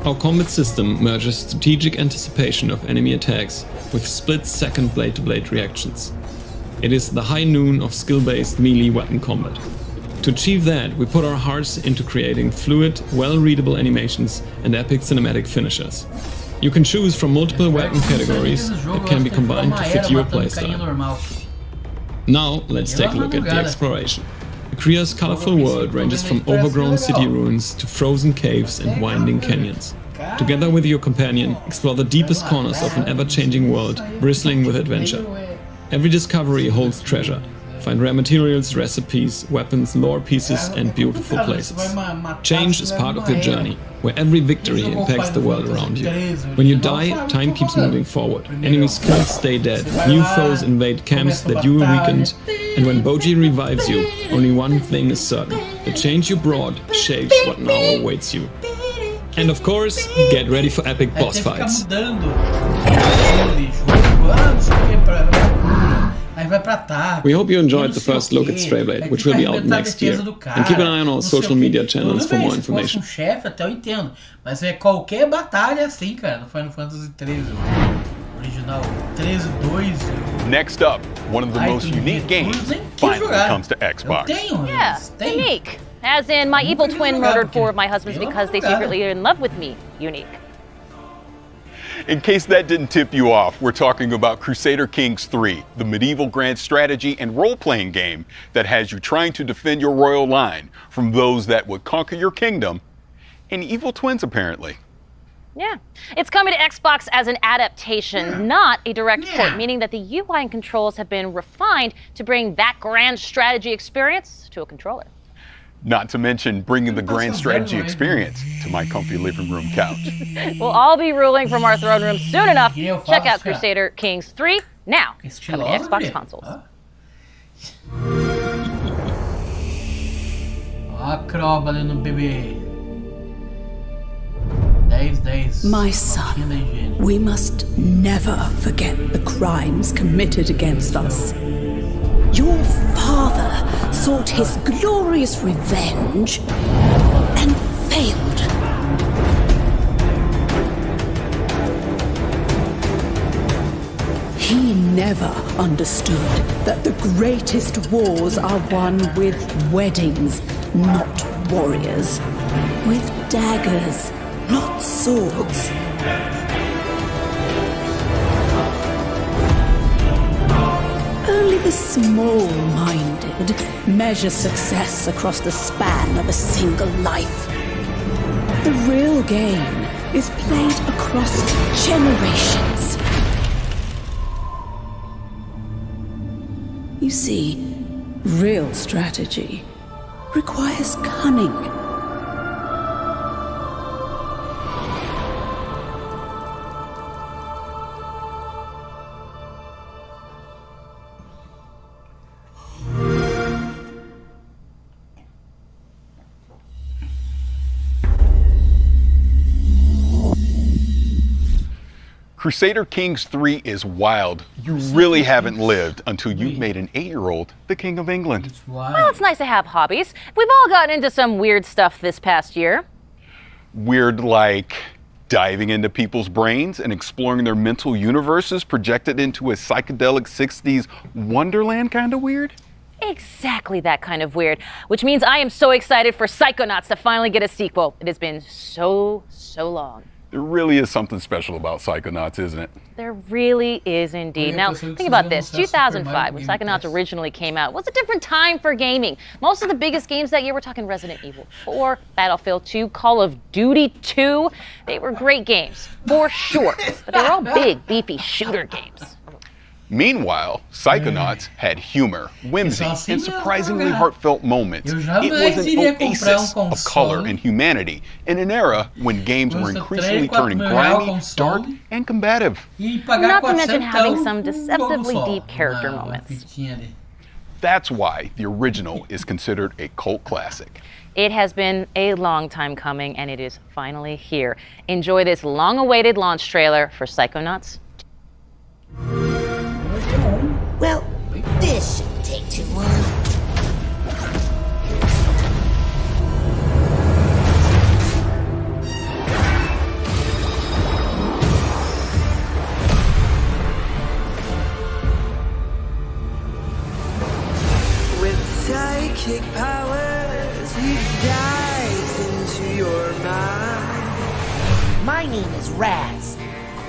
Our combat system merges strategic anticipation of enemy attacks with split-second blade-to-blade reactions. It is the high noon of skill-based melee weapon combat. To achieve that, we put our hearts into creating fluid, well-readable animations and epic cinematic finishers. You can choose from multiple weapon categories that can be combined to fit your playstyle. Now, let's take a look at the exploration. Akria's colorful world ranges from overgrown city ruins to frozen caves and winding canyons. Together with your companion, explore the deepest corners of an ever-changing world, bristling with adventure. Every discovery holds treasure. Find rare materials, recipes, weapons, lore pieces, and beautiful places. Change is part of your journey, where every victory impacts the world around you. When you die, time keeps moving forward. Enemies killed stay dead, new foes invade camps that you weakened, and when Boji revives you, only one thing is certain. The change you brought shapes what now awaits you. And of course, get ready for epic boss fights. We hope you enjoyed the first look at Strayblade, which will be out next year. And keep an eye on our social media channels for more information. Chefe, até eu entendo, mas é qualquer batalha assim, cara, no Final Fantasy 13, original 13-2. Next up, one of the most unique games finally comes to Xbox. Yeah, unique. As in, my evil twin murdered 4 of my husbands because they secretly are in love with me. Unique. In case that didn't tip you off, we're talking about Crusader Kings 3, the medieval grand strategy and role-playing game that has you trying to defend your royal line from those that would conquer your kingdom, and evil twins apparently. Yeah. It's coming to Xbox as an adaptation, not a direct port, meaning that the UI and controls have been refined to bring that grand strategy experience to a controller. Not to mention bringing the grand strategy experience to my comfy living room couch. We'll all be ruling from our throne room soon enough. Check out Crusader Kings 3 now, coming to Xbox consoles. My son, we must never forget the crimes committed against us. Your father sought his glorious revenge and failed. He never understood that the greatest wars are won with weddings, not warriors. With daggers, not swords. Only the small-minded measure success across the span of a single life. The real game is played across generations. You see, real strategy requires cunning. Crusader Kings 3 is wild. You really haven't lived until you've made an 8-year-old the King of England. Well, it's nice to have hobbies. We've all gotten into some weird stuff this past year. Weird like diving into people's brains and exploring their mental universes projected into a psychedelic 60s wonderland kind of weird? Exactly that kind of weird, which means I am so excited for Psychonauts to finally get a sequel. It has been so long. There really is something special about Psychonauts, isn't it? There really is indeed. Now, think about this. 2005, when Psychonauts originally came out, was a different time for gaming. Most of the biggest games that year, we're talking Resident Evil 4, Battlefield 2, Call of Duty 2. They were great games, for sure. But they were all big, beefy shooter games. Meanwhile, Psychonauts had humor, whimsy, and surprisingly heartfelt moments. It was an oasis of color and humanity in an era when games were increasingly turning grimy, dark, and combative. Not to mention having some deceptively deep character moments. That's why the original is considered a cult classic. It has been a long time coming, and it is finally here. Enjoy this long-awaited launch trailer for Psychonauts. Well, this shouldn't take too long. With psychic powers, he dives into your mind. My name is Raz,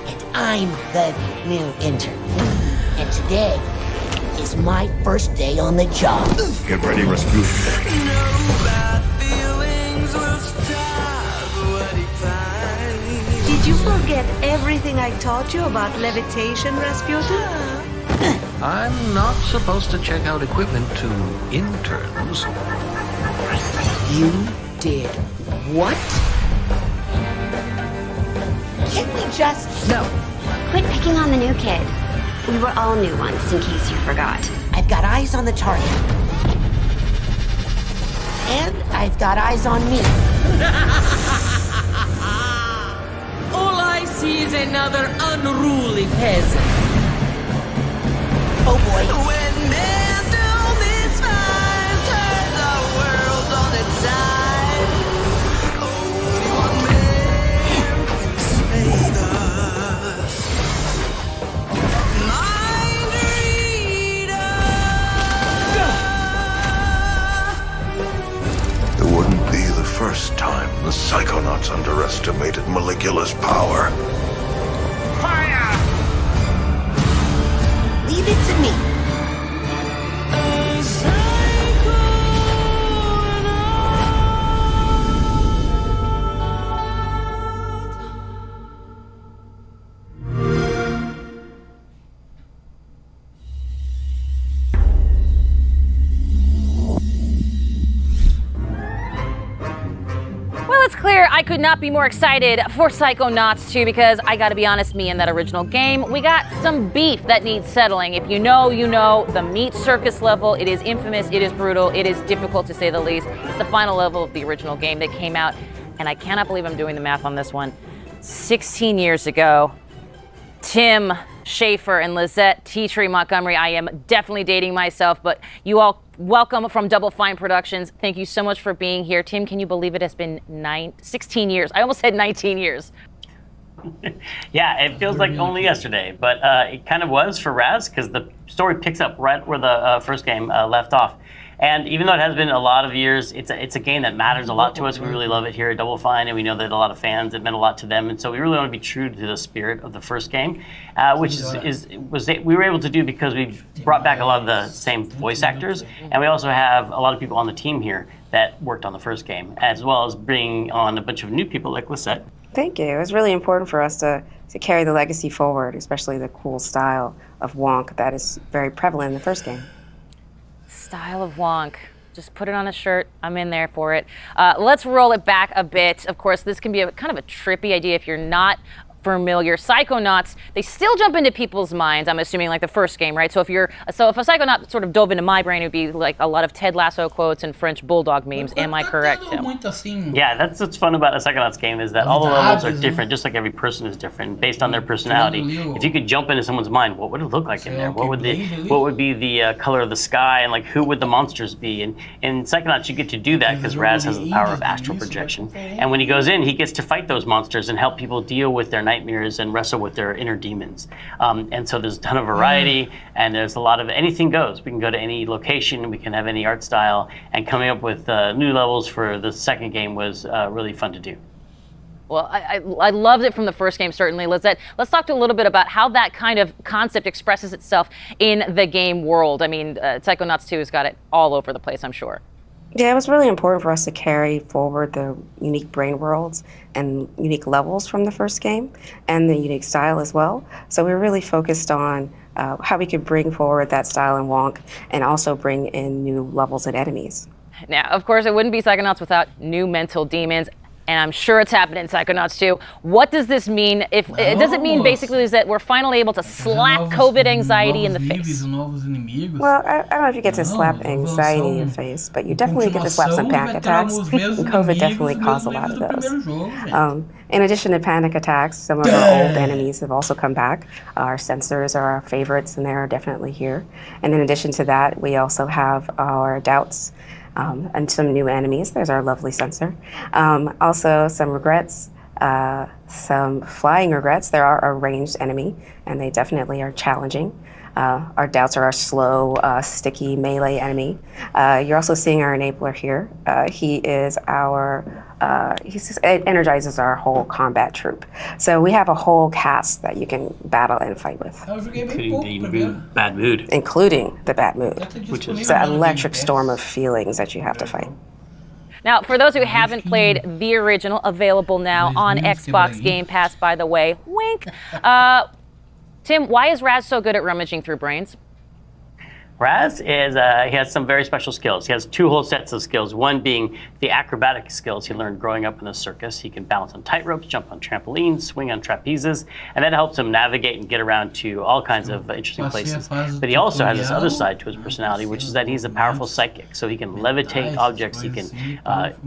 and I'm the new intern. And today is my first day on the job. Get ready, Rasputin. Did you forget everything I taught you about levitation, Rasputin? I'm not supposed to check out equipment to interns. You did what? Can't we just... No. Quit picking on the new kid. We were all new once, in case you forgot. I've got eyes on the target. And I've got eyes on me. All I see is another unruly peasant. Oh boy. When men do misfires, turn the world on its side. Only one man can save us. Mind reader. It wouldn't be the first time the Psychonauts underestimated Maligula's power. Leave it to me. Well, it's clear I could not be more excited for Psychonauts 2 because I gotta be honest, me and that original game, we got some beef that needs settling. If you know, you know, the meat circus level, it is infamous, it is brutal, it is difficult to say the least. It's the final level of the original game that came out, and I cannot believe I'm doing the math on this one. 16 years ago, Tim Schafer and Lizette Teatree Montgomery. I am definitely dating myself, but you all welcome from Double Fine Productions. Thank you so much for being here. Tim, can you believe it has been 16 years? I almost said 19 years. Yeah, it feels like only yesterday, but it kind of was for Raz because the story picks up right where the first game left off. And even though it has been a lot of years, it's a game that matters a lot to us. We really love it here at Double Fine, and we know that a lot of fans, it meant a lot to them. And so we really want to be true to the spirit of the first game, which we were able to do because we brought back a lot of the same voice actors, and we also have a lot of people on the team here that worked on the first game, as well as bringing on a bunch of new people like Lisette. Thank you. It was really important for us to carry the legacy forward, especially the cool style of Wonk that is very prevalent in the first game. Style of Wonk. Just put it on a shirt. I'm in there for it. Let's roll it back a bit. Of course, this can be kind of a trippy idea if you're not familiar. Psychonauts, they still jump into people's minds, I'm assuming, like the first game, right? So if a Psychonaut sort of dove into my brain, it would be like a lot of Ted Lasso quotes and French Bulldog memes. Am I correct, Tim? Yeah, that's what's fun about a Psychonauts game is that all the levels are different, just like every person is different, based on their personality. If you could jump into someone's mind, what would it look like in there? What would be the color of the sky, and like who would the monsters be? And in Psychonauts, you get to do that because Raz has the power of astral projection. And when he goes in, he gets to fight those monsters and help people deal with their nightmares nightmares and wrestle with their inner demons. And so there's a ton of variety, and there's a lot of anything goes. We can go to any location, we can have any art style, and coming up with new levels for the second game was really fun to do. Well, I loved it from the first game, certainly. Lizette, let's talk a little bit about how that kind of concept expresses itself in the game world. I mean, Psychonauts 2 has got it all over the place, I'm sure. Yeah, it was really important for us to carry forward the unique brain worlds and unique levels from the first game and the unique style as well. So we were really focused on how we could bring forward that style in Wonk and also bring in new levels and enemies. Now, of course, it wouldn't be Psychonauts without new mental demons. And I'm sure it's happening in Psychonauts 2. What does this mean? Does it mean basically is that we're finally able to slap COVID anxiety in the face? Well, I don't know if you get to slap anxiety in your face, but you definitely get to slap some panic attacks. And COVID definitely caused a lot of those. In addition to panic attacks, some of our old enemies have also come back. Our sensors are our favorites, and they're definitely here. And in addition to that, we also have our doubts. And some new enemies. There's our lovely sensor. Also some regrets, some flying regrets. There are a ranged enemy, and they definitely are challenging. Our doubts are our slow, sticky melee enemy. You're also seeing our enabler here. He is it energizes our whole combat troop. So we have a whole cast that you can battle and fight with. Including the bad mood. Including the bad mood. Which is it's an electric storm of feelings that you have to fight. Now, for those who haven't played the original, available now on Xbox Game Pass, by the way, wink. Tim, why is Raz so good at rummaging through brains? Raz is, he has some very special skills. He has two whole sets of skills, one being the acrobatic skills he learned growing up in a circus. He can balance on tightropes, jump on trampolines, swing on trapezes, and that helps him navigate and get around to all kinds of interesting places. But he also has this other side to his personality, which is that he's a powerful psychic. So he can levitate objects, he can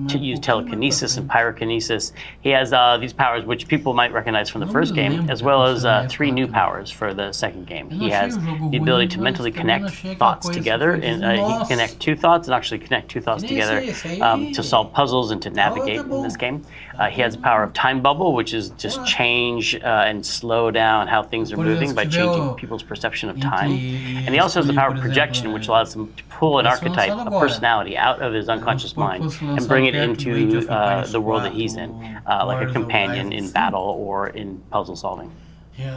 use telekinesis and pyrokinesis. He has these powers which people might recognize from the first game, as well as 3 new powers for the second game. He has the ability to mentally connect thoughts together, and he can connect 2 thoughts and actually connect 2 thoughts together to solve puzzles and to navigate in this game. He has the power of time bubble, which is just change and slow down how things are moving by changing people's perception of time. And he also has the power of projection, which allows him to pull an archetype, a personality, out of his unconscious mind and bring it into the world that he's in, like a companion in battle or in puzzle solving.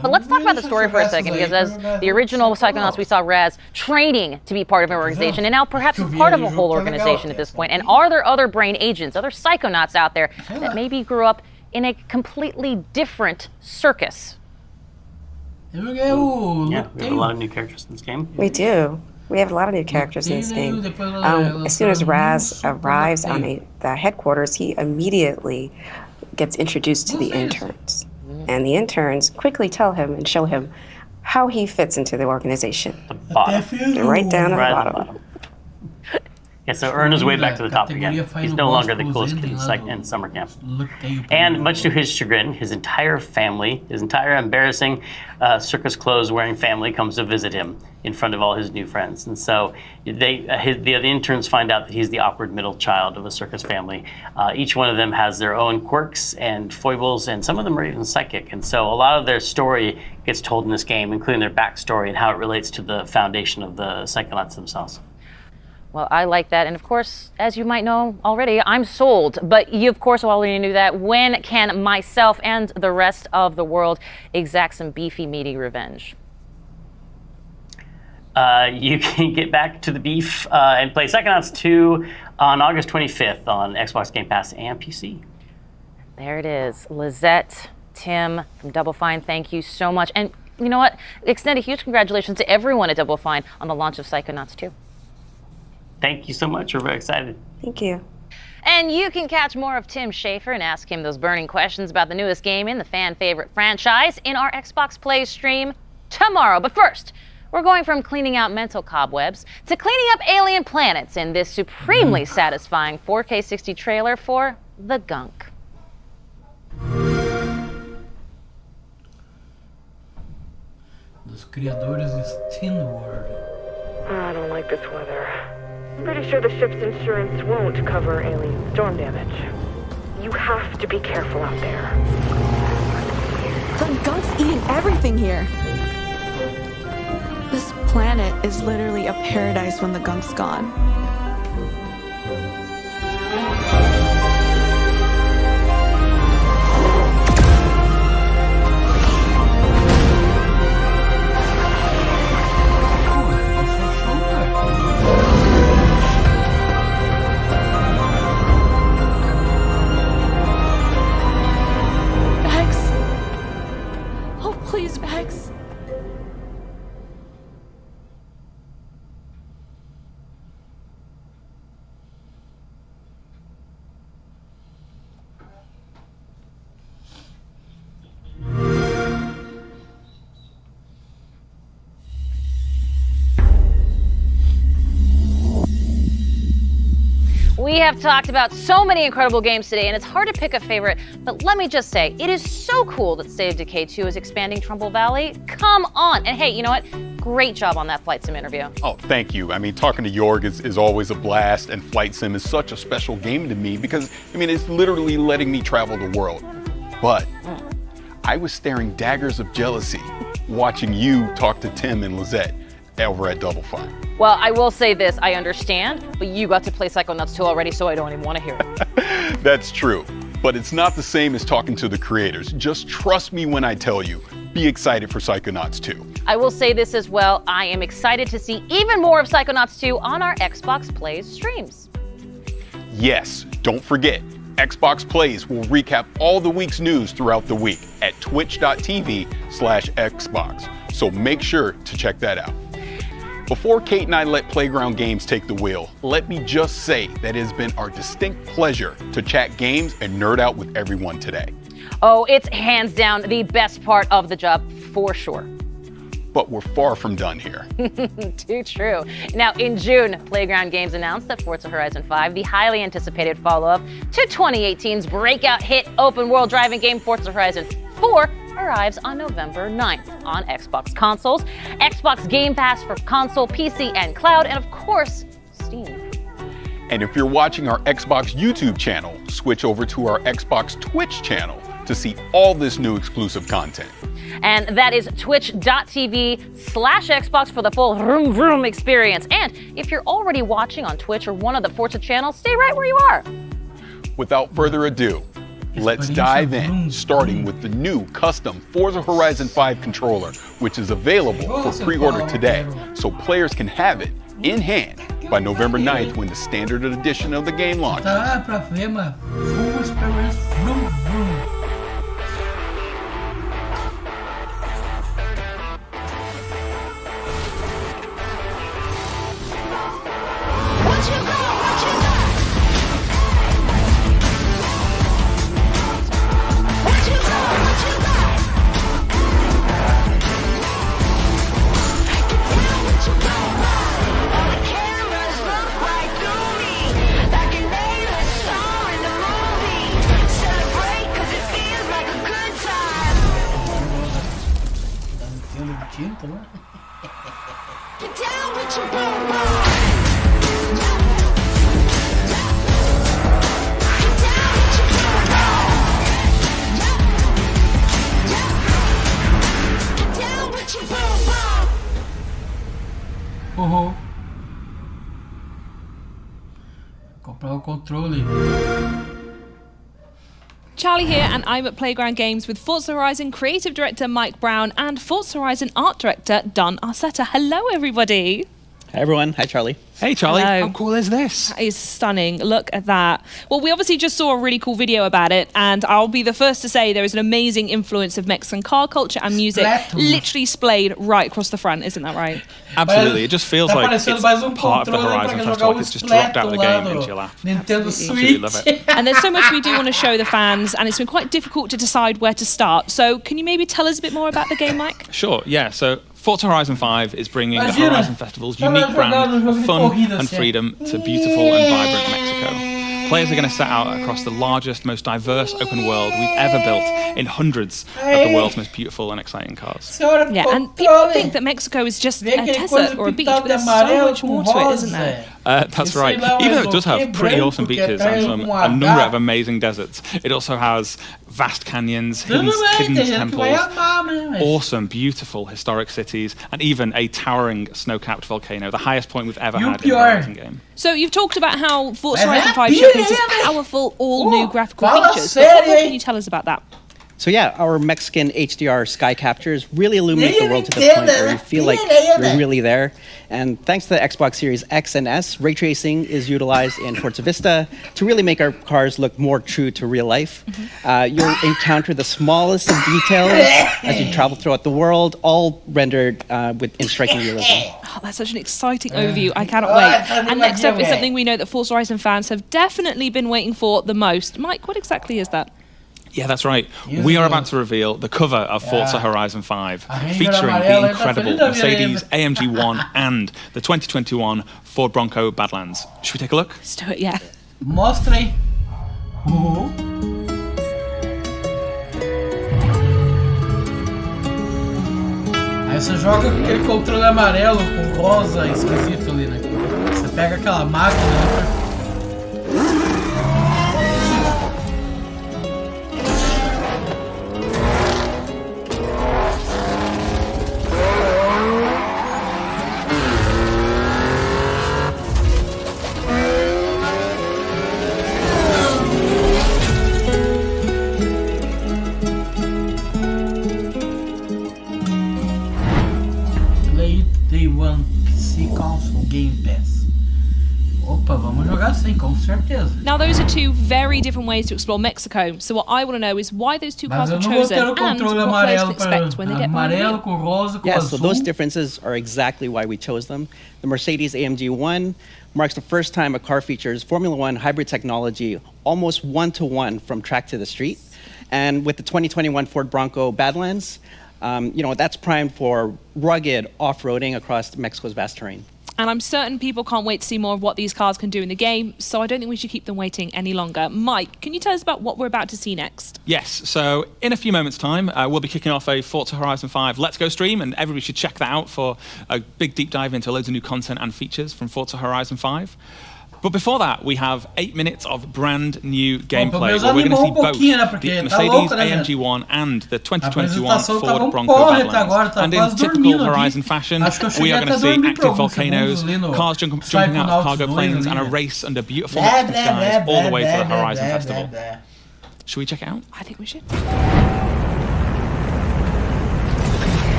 But let's talk about the story for a second, because as the original Psychonauts, we saw Raz training to be part of an organization, and now perhaps he's part of a whole organization at this point. And are there other brain agents, other Psychonauts out there that maybe grew up in a completely different circus? Yeah, we have a lot of new characters in this game. We do. We have a lot of new characters in this game. As soon as Raz arrives on the headquarters, he immediately gets introduced to the interns. And the interns quickly tell him and show him how he fits into the organization. The bottom. They're right down at the bottom. Yeah, so earn his way back to the top again. He's no longer the coolest kid in summer camp. And much to his chagrin, his entire family, his entire embarrassing circus clothes wearing family comes to visit him in front of all his new friends. And so the interns find out that he's the awkward middle child of a circus family. Each one of them has their own quirks and foibles, and some of them are even psychic. And so a lot of their story gets told in this game, including their backstory and how it relates to the foundation of the Psychonauts themselves. Well, I like that. And of course, as you might know already, I'm sold. But you, of course, already knew that. When can myself and the rest of the world exact some beefy, meaty revenge? You can get back to the beef and play Psychonauts 2 on August 25th on Xbox Game Pass and PC. There it is. Lizette, Tim from Double Fine, thank you so much. And you know what? Extend a huge congratulations to everyone at Double Fine on the launch of Psychonauts 2. Thank you so much. We're very excited. Thank you. And you can catch more of Tim Schafer and ask him those burning questions about the newest game in the fan favorite franchise in our Xbox Play stream tomorrow. But first, we're going from cleaning out mental cobwebs to cleaning up alien planets in this supremely satisfying 4K 60 trailer for The Gunk. Dos criadores de SteamWorld. I don't like this weather. I'm pretty sure the ship's insurance won't cover alien storm damage. You have to be careful out there. The everything here. This planet is literally a paradise when the gunk's gone. Bex. Oh, please, Bex. We have talked about so many incredible games today, and it's hard to pick a favorite, but let me just say, it is so cool that State of Decay 2 is expanding Trumbull Valley. Come on! And hey, you know what? Great job on that Flight Sim interview. Oh, thank you. I mean, talking to Jorg is always a blast, and Flight Sim is such a special game to me because, I mean, it's literally letting me travel the world. But I was staring daggers of jealousy watching you talk to Tim and Lizette over at Double Fine. Well, I will say this, I understand, but you got to play Psychonauts 2 already, so I don't even want to hear it. That's true, but it's not the same as talking to the creators. Just trust me when I tell you, be excited for Psychonauts 2. I will say this as well, I am excited to see even more of Psychonauts 2 on our Xbox Plays streams. Yes, don't forget, Xbox Plays will recap all the week's news throughout the week at twitch.tv/Xbox, so make sure to check that out. Before Kate and I let Playground Games take the wheel, let me just say that it has been our distinct pleasure to chat games and nerd out with everyone today. Oh, it's hands down the best part of the job, for sure. But we're far from done here. Too true. Now, in June, Playground Games announced that Forza Horizon 5, the highly anticipated follow-up to 2018's breakout hit open-world driving game Forza Horizon 4, arrives on November 9th on Xbox consoles, Xbox Game Pass for console, PC, and cloud, and of course, Steam. And if you're watching our Xbox YouTube channel, switch over to our Xbox Twitch channel to see all this new exclusive content. And that is twitch.tv/Xbox for the full vroom vroom experience. And if you're already watching on Twitch or one of the Forza channels, stay right where you are. Without further ado, let's dive in, starting with the new custom Forza Horizon 5 controller, which is available for pre-order today, so players can have it in hand by November 9th when the standard edition of the game launches. Comprar o controle. Charlie here, and I'm at Playground Games with Forza Horizon creative director Mike Brown and Forza Horizon art director Don Arcetta. Hello, everybody. Hey, everyone. Hi, Charlie. Hey, Charlie. Hello. How cool is this? That is stunning. Look at that. Well, we obviously just saw a really cool video about it, and I'll be the first to say there is an amazing influence of Mexican car culture and music literally splayed right across the front. Isn't that right? Absolutely. It just feels like it's part of the Horizon Festival. Like it's just dropped out of the game into your lap. Nintendo Switch. Love it. And there's so much we do want to show the fans, and it's been quite difficult to decide where to start. So can you maybe tell us a bit more about the game, Mike? Sure, yeah. So Forza Horizon 5 is bringing the Horizon Festival's unique brand of fun and freedom to beautiful and vibrant Mexico. Players are going to set out across the largest, most diverse open world we've ever built in hundreds of the world's most beautiful and exciting cars. Yeah, and people think that Mexico is just a desert or a beach, but there's so much more to it, isn't there? That's right. Even though it does have pretty awesome beaches and a number of amazing deserts, it also has vast canyons, hidden temples, awesome, beautiful historic cities, and even a towering snow-capped volcano, the highest point we've ever had in a Horizon game. So you've talked about how Forza Horizon 5 showcases powerful, all-new graphical features. What more can you tell us about that? So yeah, our Mexican HDR sky captures really illuminate the world to the point where you feel like you're really there. And thanks to the Xbox Series X and S, ray tracing is utilized in Forza Vista to really make our cars look more true to real life. You'll encounter the smallest of details as you travel throughout the world, all rendered in striking realism. Oh, that's such an exciting overview. I cannot wait. And next up is something we know that Forza Horizon fans have definitely been waiting for the most. Mike, what exactly is that? Yeah, that's right. We are about to reveal the cover of Forza Horizon 5, featuring the incredible Mercedes AMG 1 and the 2021 Ford Bronco Badlands. Should we take a look? Let's do it, yeah. Mostre. Aí você joga com aquele controle amarelo com rosa esquisito ali, né? Você pega aquela máquina, né? Now, those are two very different ways to explore Mexico. So what I want to know is why those two cars were chosen and what players can expect when they get behind. Yeah, so those differences are exactly why we chose them. The Mercedes AMG 1 marks the first time a car features Formula One hybrid technology almost one-to-one from track to the street. And with the 2021 Ford Bronco Badlands, that's primed for rugged off-roading across Mexico's vast terrain. And I'm certain people can't wait to see more of what these cars can do in the game, so I don't think we should keep them waiting any longer. Mike, can you tell us about what we're about to see next? Yes, so in a few moments' time, we'll be kicking off a Forza Horizon 5 Let's Go stream, and everybody should check that out for a big deep dive into loads of new content and features from Forza Horizon 5. But before that, we have 8 minutes of brand new gameplay where we're going to see both the Mercedes AMG 1 and the 2021 Ford Bronco Badlands. And in typical Horizon fashion, we are going to see active volcanoes, cars jumping out of cargo planes, and a race under beautiful Mexican skies all the way to the Horizon Festival. Should we check it out? I think we should.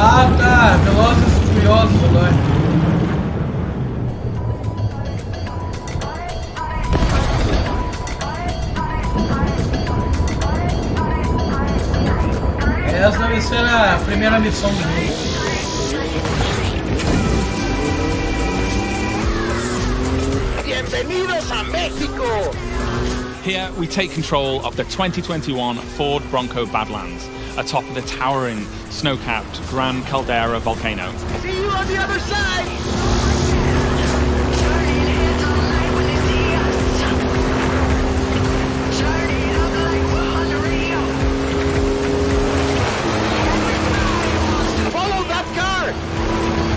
Ah, tá. Velozes e Furiosos agora. Essa deve ser a primeira missão do jogo. Bienvenidos a México! Here we take control of the 2021 Ford Bronco Badlands, atop the towering, snow-capped Gran Caldera volcano. See you on the other side! Follow that car!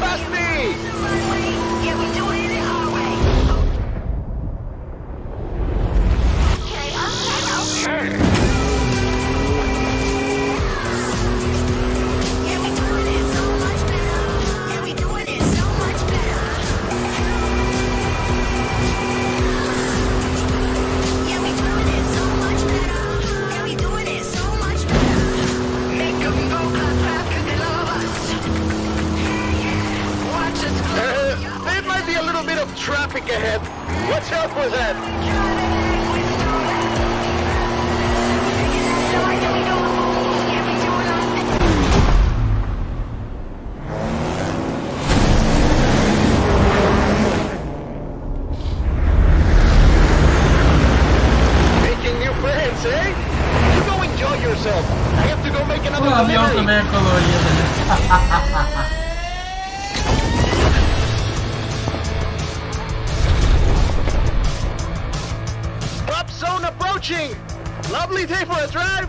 Past me! Yeah, we're doing it our way. Okay. Traffic ahead. Watch out for that. Making new friends, eh? You go enjoy yourself. I have to go make another delivery. approaching! Lovely day for a drive!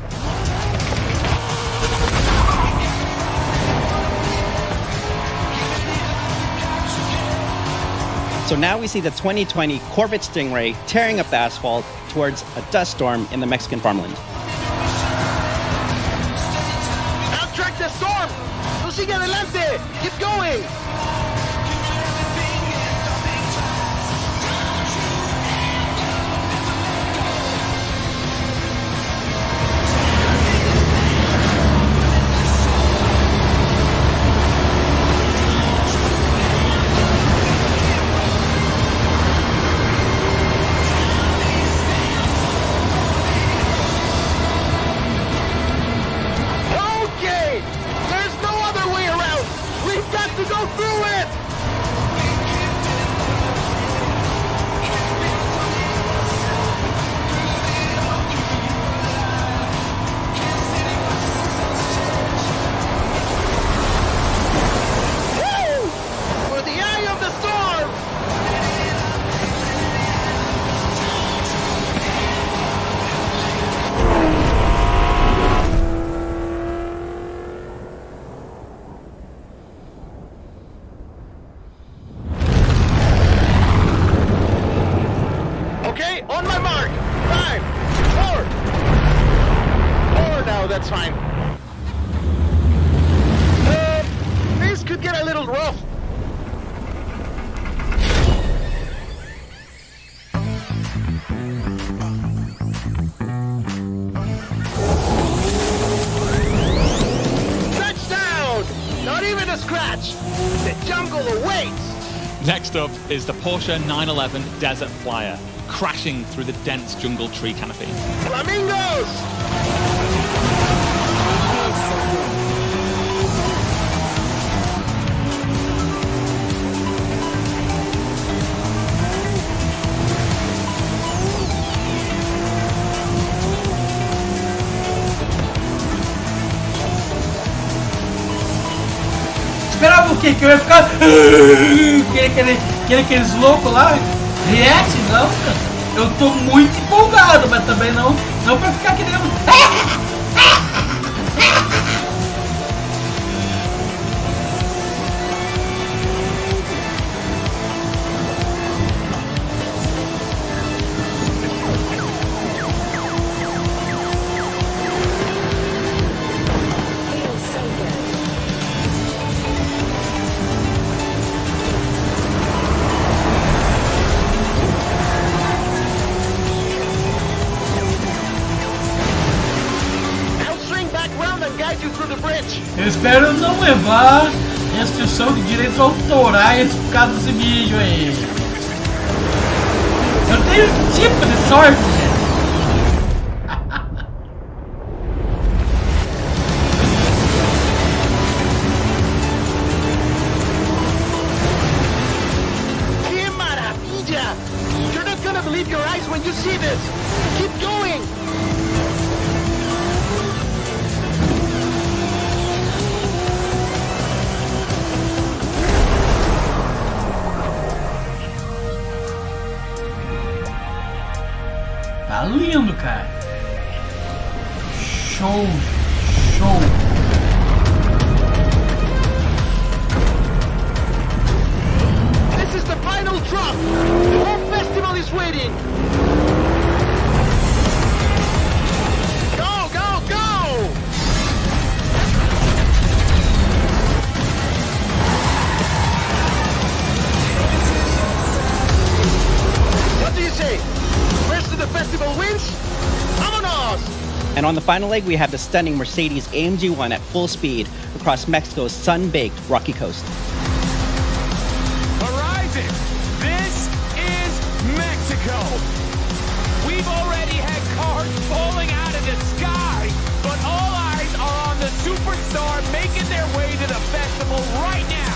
So now we see the 2020 Corvette Stingray tearing up the asphalt towards a dust storm in the Mexican farmland. Outtrack the storm! No sigue adelante! Keep going! That's fine. This could get a little rough. Touchdown! Not even a scratch. The jungle awaits. Next up is the Porsche 911 Desert Flyer, crashing through the dense jungle tree canopy. Flamingos! Esperava o quê? Que eu ia ficar... Aqueles loucos lá? React? Não, cara. Eu tô muito empolgado, mas também não pra ficar querendo... Eu espero não levar restrição de direitos autorais por causa desse vídeo aí. Eu tenho esse tipo de sorte, gente. Que maravilha! You're not gonna believe your eyes when you see this. Keep going. Tá lindo, cara. Show, show. This is the final drop. The whole festival is waiting. Go, go, go! What do you say? First to the festival wins? Vámonos! And on the final leg, we have the stunning Mercedes AMG 1 at full speed across Mexico's sun-baked rocky coast. Horizon, this is Mexico. We've already had cars falling out of the sky, but all eyes are on the superstar making their way to the festival right now.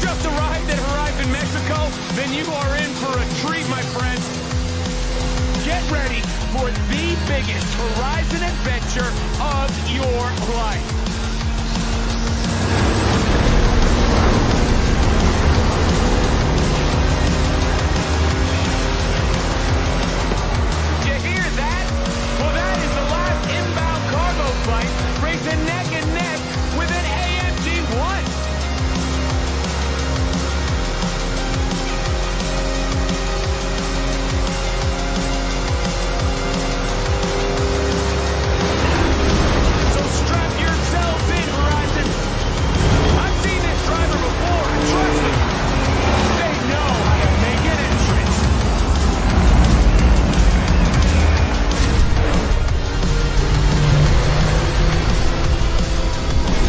Just arrived at Horizon Mexico, then you are in for a treat, my friend. Get ready for the biggest Horizon adventure of your life. Did you hear that? Well, that is the last inbound cargo flight racing neck and neck with an AMG-1. So strap yourselves in, Horizon. I've seen this driver before, and trust me, they know how to make an entrance.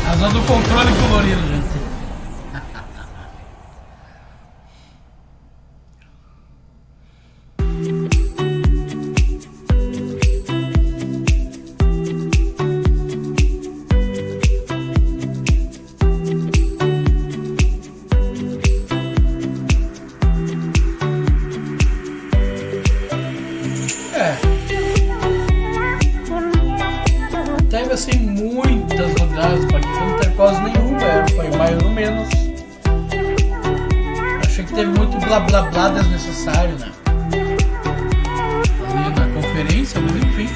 Razão do controle colorido, gente. Teve assim muitas rodadas para aqui, não teve quase nenhuma, foi mais ou menos. Achei que teve muito blá blá blá desnecessário, né? Ali na conferência, mas enfim.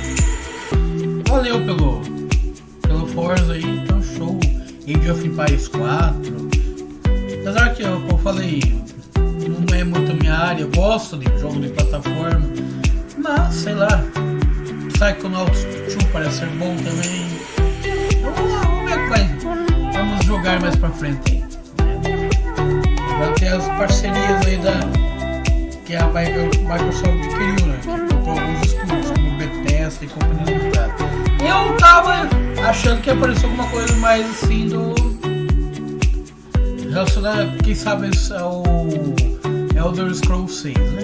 Valeu pelo Forza aí, então show. Age of Empires 4. Apesar que eu falei, não é muito a minha área, eu gosto de jogo de plataforma, mas sei lá. Psychonauts 2 parece ser bom também. Vamos lá, vamos ver o que vai. Vamos jogar mais pra frente aí. Agora tem as parcerias aí que a Microsoft adquiriu, né? Que comprou alguns estúdios como Bethesda e Companhia Limitada. Eu tava achando que apareceu alguma coisa mais assim relacionado, quem sabe, ao Elder Scrolls 6, né?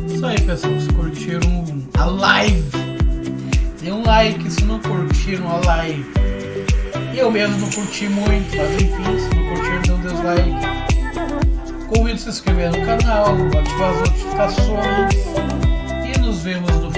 Isso aí, pessoal, se curtiram a live, dê um like. Se não curtiram a live, eu mesmo não curti muito, mas enfim, se não curtiram, dê um dislike. Convido a se inscrever no canal, ativar as notificações e nos vemos no